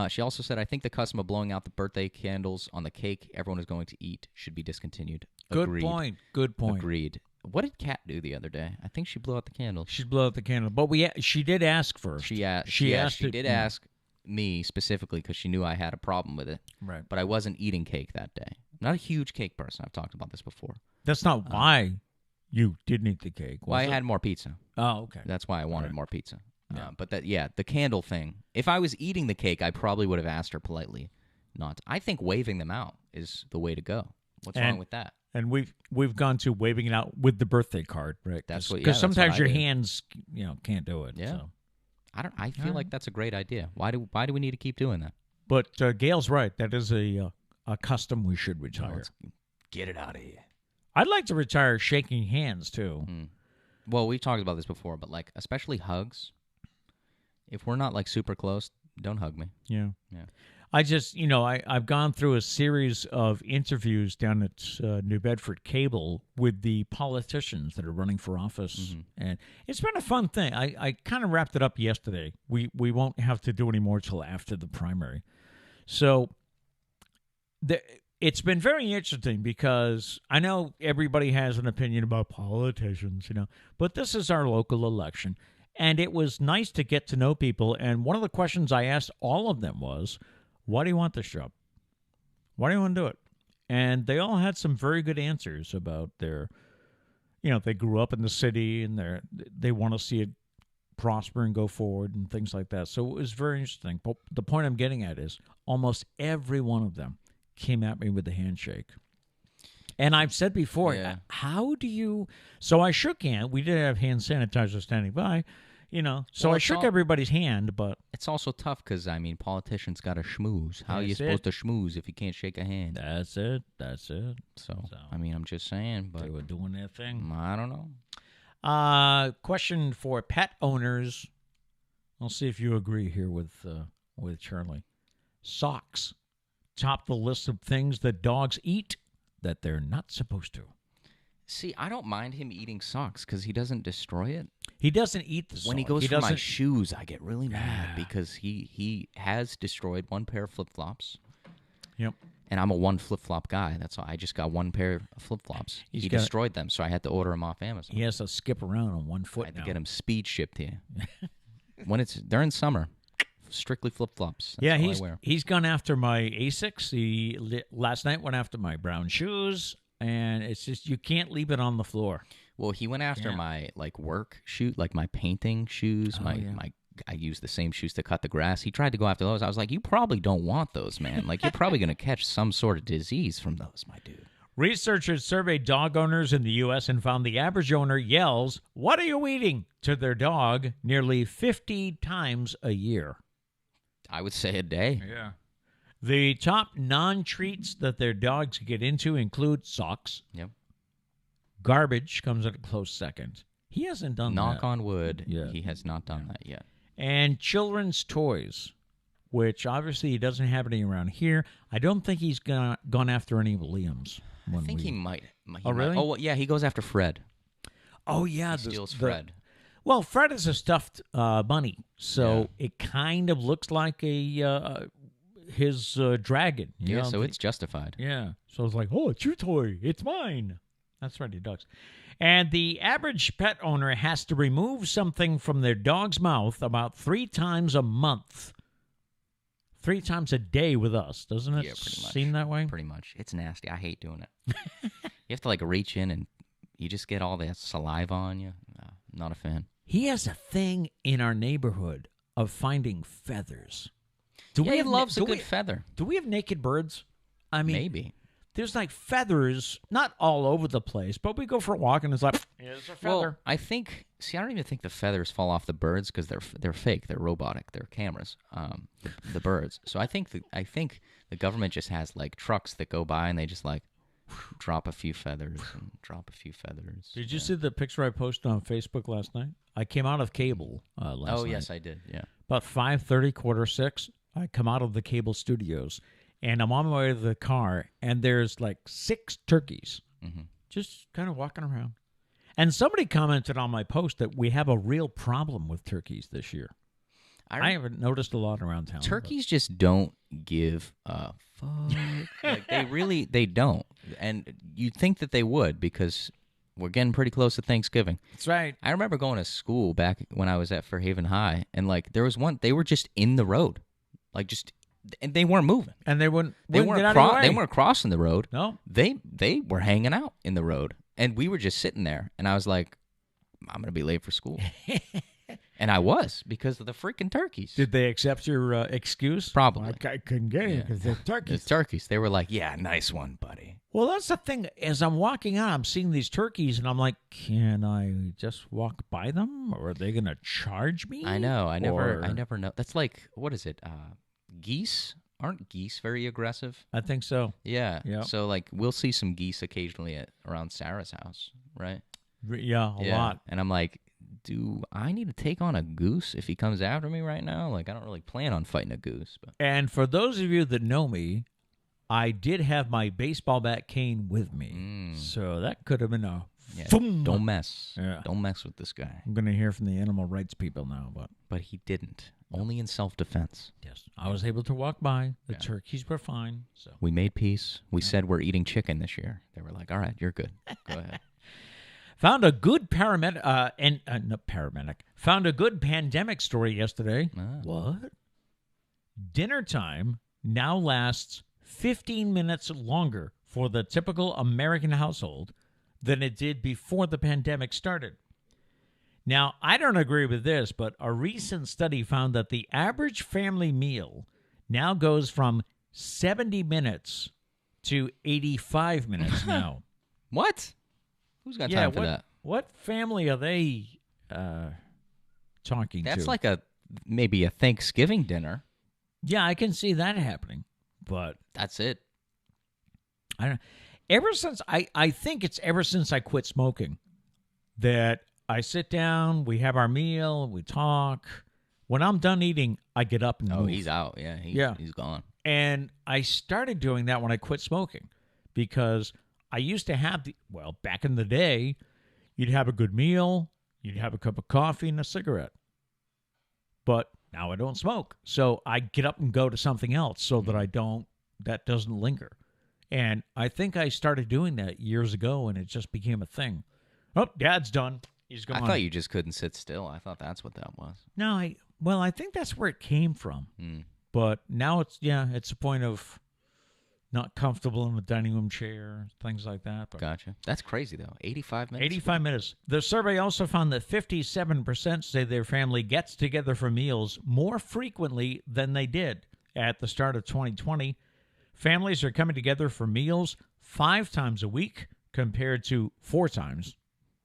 She also said, I think the custom of blowing out the birthday candles on the cake everyone is going to eat should be discontinued. Good point. Good point. Agreed. What did Kat do the other day? I think she blew out the candles. She blew out the candle. But she did ask first. She did ask me specifically because she knew I had a problem with it. Right. But I wasn't eating cake that day. I'm not a huge cake person. I've talked about this before. That's not why you didn't eat the cake. Well, I had more pizza. Oh, okay. That's why I wanted more pizza. Yeah. But the candle thing. If I was eating the cake, I probably would have asked her politely not. I think waving them out is the way to go. What's wrong with that? And we've gone to waving it out with the birthday card, right? Because sometimes your hands, can't do it. Yeah. So. I feel like that's a great idea. Why do we need to keep doing that? But Gail's right. That is a custom we should retire. Let's get it out of here. I'd like to retire shaking hands too. Well, we've talked about this before, but especially hugs. If we're not super close, don't hug me. Yeah. I just, I've gone through a series of interviews down at New Bedford Cable with the politicians that are running for office, and it's been a fun thing. I kind of wrapped it up yesterday. We won't have to do any more till after the primary. So it's been very interesting because I know everybody has an opinion about politicians, but this is our local election. And it was nice to get to know people. And one of the questions I asked all of them was, why do you want this job? Why do you want to do it? And they all had some very good answers about their, they grew up in the city and they want to see it prosper and go forward and things like that. So it was very interesting. But the point I'm getting at is almost every one of them came at me with a handshake. And I've said before, how do you... So I shook hand. We did have hand sanitizer standing by, So I shook everybody's hand, but... It's also tough because, politicians got to schmooze. How are you supposed to schmooze if you can't shake a hand? That's it. So, I'm just saying, but... They were doing their thing. I don't know. Question for pet owners. I'll see if you agree here with Charlie. Socks top the list of things that dogs eat that they're not supposed to. See, I don't mind him eating socks because he doesn't destroy it. He doesn't eat the sock. When he goes for my shoes, I get really mad because he has destroyed one pair of flip-flops. Yep. And I'm a one flip-flop guy. That's all. I just got one pair of flip-flops. He destroyed them, so I had to order them off Amazon. He has to skip around on one foot I had now. to get them speed shipped here. During summer, strictly flip-flops. That's all I wear. He's gone after my Asics. Last night went after my brown shoes, and it's just you can't leave it on the floor. Well, he went after my work shoe, like my painting shoes, I use the same shoes to cut the grass. He tried to go after those. I was like, you probably don't want those, man. Like, you're probably going to catch some sort of disease from those, my dude. Researchers surveyed dog owners in the U.S. and found the average owner yells, "What are you eating?" to their dog nearly 50 times a year. I would say a day. Yeah. The top non-treats that their dogs get into include socks. Yep. Garbage comes at a close second. He hasn't done that. Knock on wood, he has not done that yet. And children's toys, which obviously he doesn't have any around here. I don't think he's gone after any of Liam's. I think he might. Really? Oh, yeah, he goes after Fred. Oh, yeah. He steals Fred. Well, Fred is a stuffed bunny, so it kind of looks like his dragon. Yeah, so it's justified. Yeah. So it's like, oh, it's your toy. It's mine. That's right, he does. And the average pet owner has to remove something from their dog's mouth about 3 times a month. 3 times a day with us. Doesn't it seem that way? Pretty much. It's nasty. I hate doing it. You have to, reach in and you just get all that saliva on you. No, not a fan. He has a thing in our neighborhood of finding feathers. He loves a good feather. Do we have naked birds? I mean, maybe. There's feathers, not all over the place, but we go for a walk and it's like, here's a feather. Well, I don't even think the feathers fall off the birds because they're fake. They're robotic. They're cameras. The birds. So I think the government just has trucks that go by and they just drop a few feathers and drop a few feathers. Did you see the picture I posted on Facebook last night? I came out of cable last night. Oh, yes, I did. Yeah. About 5:30, 5:45, I come out of the cable studios. And I'm on my way to the car, and there's 6 turkeys just kind of walking around. And somebody commented on my post that we have a real problem with turkeys this year. I haven't noticed a lot around town. Turkeys just don't give a fuck. They don't. And you'd think that they would because we're getting pretty close to Thanksgiving. That's right. I remember going to school back when I was at Fairhaven High, and there was one, they were just in the road. And they weren't moving. And they weren't They weren't crossing the road. No. They were hanging out in the road. And we were just sitting there. And I was like, I'm going to be late for school. And I was because of the freaking turkeys. Did they accept your excuse? Probably. I couldn't get it because they're turkeys. The turkeys. They were like, yeah, nice one, buddy. Well, that's the thing. As I'm walking out, I'm seeing these turkeys, and I'm like, can I just walk by them? Or are they going to charge me? I know. I never know. That's what is it? Geese? Aren't geese very aggressive? I think so. Yeah. Yep. So, we'll see some geese occasionally around Sarah's house, right? Yeah, a lot. And I'm like, do I need to take on a goose if he comes after me right now? I don't really plan on fighting a goose. But. And for those of you that know me, I did have my baseball bat cane with me. So that could have been a boom. Don't mess. Yeah. Don't mess with this guy. I'm going to hear from the animal rights people now. But he didn't. Only in self-defense. Yes. I was able to walk by. The turkeys were fine. So we made peace. We said we're eating chicken this year. They were like, all right, you're good. Go ahead. Found a good Found a good pandemic story yesterday. What? Dinnertime now lasts 15 minutes longer for the typical American household than it did before the pandemic started. Now, I don't agree with this, but a recent study found that the average family meal now goes from 70 minutes to 85 minutes now. What? Who's got time for that? What family are they talking to? That's like maybe a Thanksgiving dinner. Yeah, I can see that happening, but that's it. I don't. I think it's ever since I quit smoking that I sit down, we have our meal, we talk. When I'm done eating, I get up and move. He's out. Yeah, he's gone. And I started doing that when I quit smoking because I used to have back in the day, you'd have a good meal, you'd have a cup of coffee and a cigarette. But now I don't smoke. So I get up and go to something else so that that doesn't linger. And I think I started doing that years ago, and it just became a thing. Oh, Dad's done. He's gone. I thought you just couldn't sit still. I thought that's what that was. No, I think that's where it came from. But now it's a point of not comfortable in the dining room chair, things like that. But Gotcha. That's crazy, though. 85 minutes? 85 minutes. The survey also found that 57% say their family gets together for meals more frequently than they did at the start of 2020. Families are coming together for meals 5 times a week compared to 4 times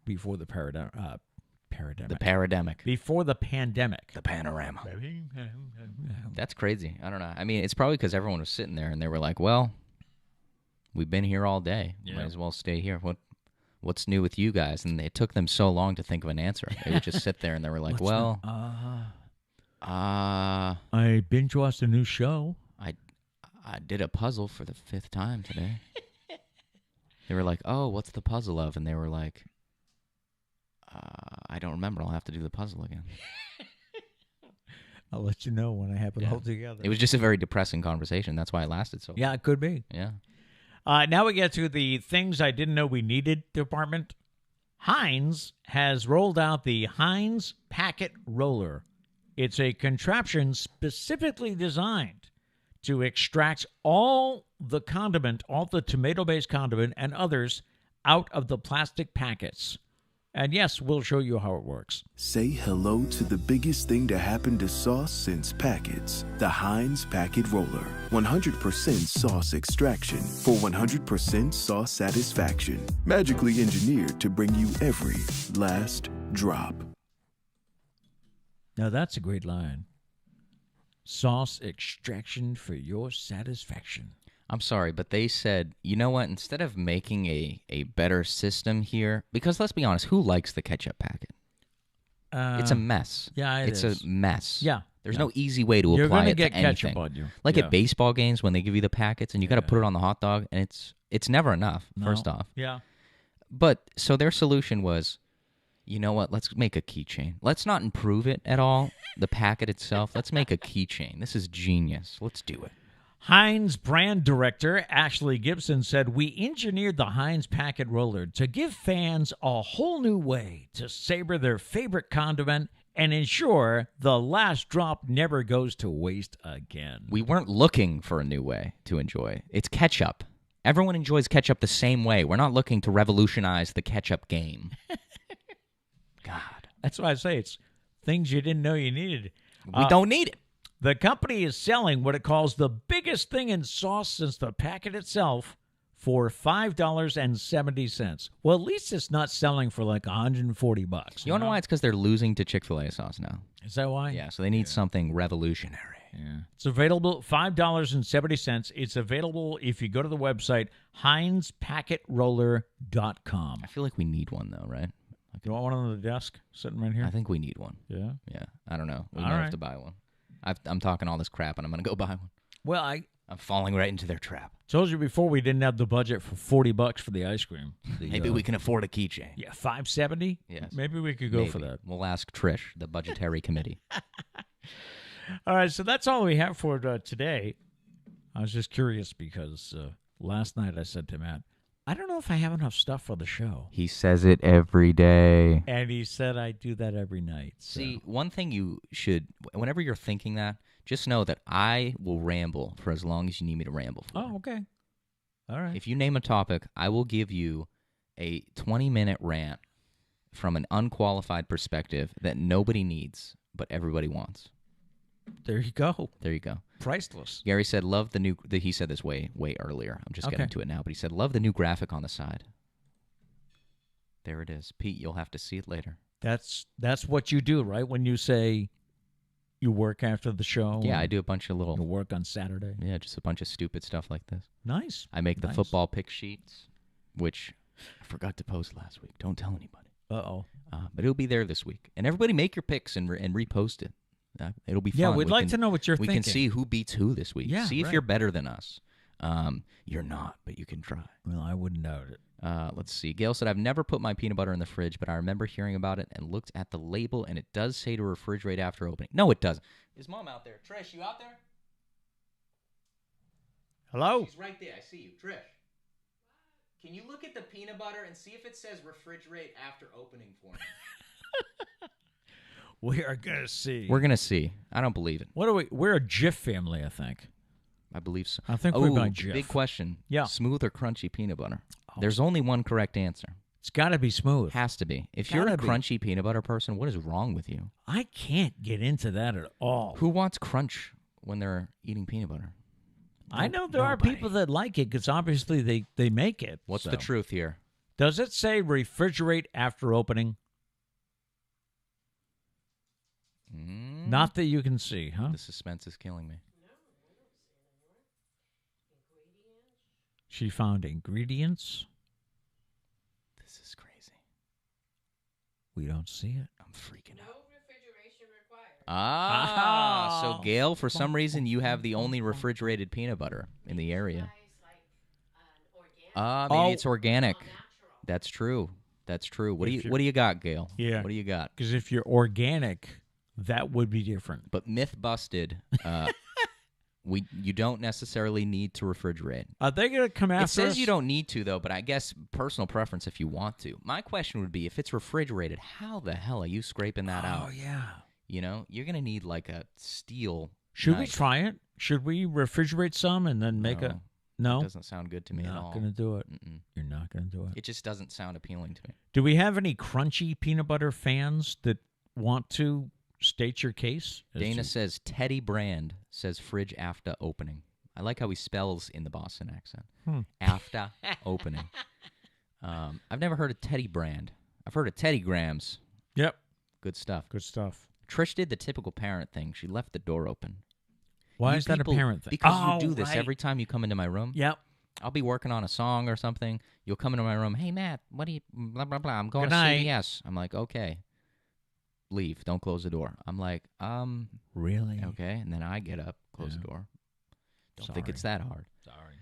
before the pandemic. Before the pandemic. The panorama. That's crazy. I don't know. I mean, it's probably because everyone was sitting there and they were like, well, we've been here all day. Yeah. Might as well stay here. What's new with you guys? And it took them so long to think of an answer. They would just sit there and they were like, I binge watched a new show. I did a puzzle for the 5th time today. They were like, oh, what's the puzzle of? And they were like, I don't remember. I'll have to do the puzzle again. I'll let you know when I have it all together. It was just a very depressing conversation. That's why it lasted so long. Yeah, it could be. Yeah. Now we get to the things I didn't know we needed department. Heins has rolled out the Heins Packet Roller. It's a contraption specifically designed to extract all the condiment, all the tomato-based condiment and others out of the plastic packets. And yes, we'll show you how it works. Say hello to the biggest thing to happen to sauce since packets. The Heins Packet Roller. 100% sauce extraction for 100% sauce satisfaction. Magically engineered to bring you every last drop. Now that's a great line. Sauce extraction for your satisfaction. I'm sorry, but they said, you know what, instead of making a better system here, because let's be honest, who likes the ketchup packet? It's a mess. Yeah, it's a mess. Yeah. There's no easy way to apply it to anything. You're going to get ketchup on you. Like at baseball games when they give you the packets and you got to put it on the hot dog, and it's never enough, first off. Yeah. But so their solution was, you know what, let's make a keychain. Let's not improve it at all, the packet itself. Let's make a keychain. This is genius. Let's do it. Heins brand director Ashley Gibson said, we engineered the Heins Packet Roller to give fans a whole new way to savor their favorite condiment and ensure the last drop never goes to waste again. We weren't looking for a new way to enjoy. It's ketchup. Everyone enjoys ketchup the same way. We're not looking to revolutionize the ketchup game. God. That's why I say it's things you didn't know you needed. We don't need it. The company is selling what it calls the biggest thing in sauce since the packet itself for $5.70. Well, at least it's not selling for like $140. You want to know why? It's because they're losing to Chick-fil-A sauce now. Is that why? Yeah, so they need something revolutionary. Yeah. It's available $5.70. It's available if you go to the website HeinzPacketRoller.com. I feel like we need one though, right? You want one on the desk sitting right here? I think we need one. Yeah? Yeah. I don't know. We might have to buy one. I'm talking all this crap, and I'm going to go buy one. Well, I'm falling right into their trap. Told you before we didn't have the budget for $40 for the ice cream. Maybe we can afford a keychain. Yeah, $5.70? Yes. Maybe we could go for that. We'll ask Trish, the budgetary committee. All right, so that's all we have for today. I was just curious because last night I said to Matt, I don't know if I have enough stuff for the show. He says it every day. And he said I do that every night. So. See, one thing you should, whenever you're thinking that, just know that I will ramble for as long as you need me to ramble for. Oh, okay. All right. If you name a topic, I will give you a 20-minute rant from an unqualified perspective that nobody needs, but everybody wants. There you go. There you go. Priceless. Gary said, love the new, he said this way earlier. I'm just getting to it now, but he said, love the new graphic on the side. There it is. Pete, you'll have to see it later. That's what you do, right? When you say you work after the show. Yeah, I do a bunch of little. You work on Saturday. Yeah, just a bunch of stupid stuff like this. Nice. I make the football pick sheets, which I forgot to post last week. Don't tell anybody. Uh-oh. But it'll be there this week. And everybody make your picks and repost it. It'll be fun. Yeah, we'd like to know what you're thinking. We can see who beats who this week. Yeah, see if you're better than us. You're not, but you can try. Well, I wouldn't doubt it. Let's see. Gail said, I've never put my peanut butter in the fridge, but I remember hearing about it and looked at the label, and it does say to refrigerate after opening. No, it doesn't. Is Mom out there? Trish, you out there? Hello? She's right there. I see you. Trish. Can you look at the peanut butter and see if it says refrigerate after opening for me? We are going to see. We're going to see. I don't believe it. What are we? We're a Jif family, I think. I believe so. I think we're going Jif. Big question. Yeah. Smooth or crunchy peanut butter? Oh. There's only one correct answer. It's got to be smooth. Has to be. If you're a crunchy peanut butter person, what is wrong with you? I can't get into that at all. Who wants crunch when they're eating peanut butter? I know there are people that like it because obviously they make it. What's the truth here? Does it say refrigerate after opening? Not that you can see, huh? The suspense is killing me. She found ingredients. This is crazy. We don't see it. I'm freaking out. No refrigeration required. So Gail, for some reason, you have the only refrigerated peanut butter in the area. Maybe it's organic. That's true. That's true. What do you got, Gail? Yeah. What do you got? Because if you're organic, that would be different. But myth busted. You don't necessarily need to refrigerate. Are they going to come after us? It says you don't need to, though, but I guess personal preference if you want to. My question would be, if it's refrigerated, how the hell are you scraping that out? Oh, yeah. You know, you're going to need like a steel Should knife. we try it? Should we refrigerate some and then make a... No? It doesn't sound good to me at all. Not going to do it. You're not going to do it. It just doesn't sound appealing to me. Do we have any crunchy peanut butter fans that want to state your case? Dana says Teddy Brand says fridge after opening. I like how he spells in the Boston accent. After opening. I've never heard of Teddy Brand. I've heard of Teddy Grams. Yep. Good stuff. Good stuff. Trish did the typical parent thing. She left the door open. Why is that a parent thing? Because you do this every time you come into my room. Yep. I'll be working on a song or something. You'll come into my room. Hey, Matt, what do you... Blah, blah, blah. I'm going Good to night. CVS. I'm like, okay. Leave. Don't close the door. I'm like, Really? okay. And then I get up, close the door. Don't think it's that hard. Sorry.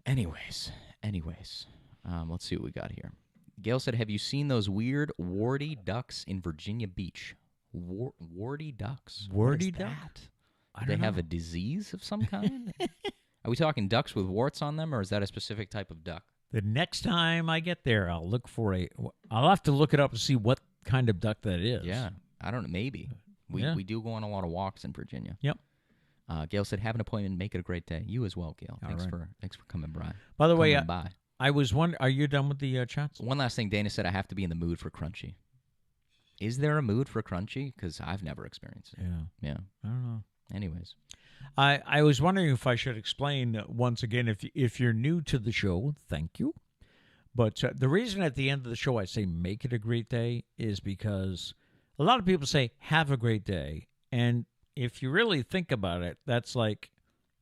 Anyways. Let's see what we got here. Gail said, have you seen those weird warty ducks in Virginia Beach? Warty ducks? Warty What is duck? that? I Do don't they have know. a disease of some kind? Are we talking ducks with warts on them, or is that a specific type of duck? The next time I get there, I'll look for I'll have to look it up to see what kind of duck that is. Yeah. I don't know. Maybe. We do go on a lot of walks in Virginia. Yep. Gail said, have an appointment. Make it a great day. You as well, Gail. All Thanks right. for coming by. By the way, Coming by. I was wondering, are you done with the chats? One last thing. Dana said, I have to be in the mood for crunchy. Is there a mood for crunchy? Because I've never experienced it. Yeah. I don't know. Anyways. I was wondering if I should explain once again, if you're new to the show, thank you. But the reason at the end of the show I say make it a great day is because a lot of people say have a great day. And if you really think about it, that's like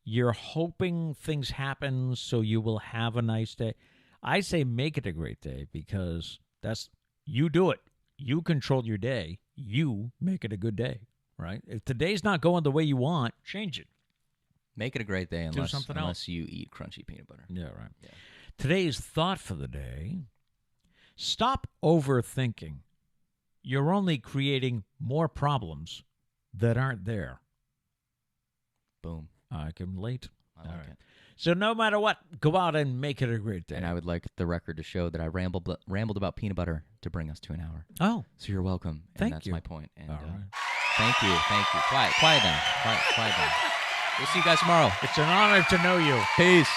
you're hoping things happen so you will have a nice day. I say make it a great day because you do it. You control your day. You make it a good day, right? If the day's not going the way you want, change it. Make it a great day Do something unless else. you eat crunchy peanut butter. Yeah, right. Yeah. Today's thought for the day, stop overthinking. You're only creating more problems that aren't there. Boom. I can relate. I like it. So no matter what, go out and make it a great day. And I would like the record to show that I rambled about peanut butter to bring us to an hour. Oh, So you're welcome. And Thank that's you. my point. And all right. thank you. Quiet down. Quiet down. We'll see you guys tomorrow. It's an honor to know you. Peace.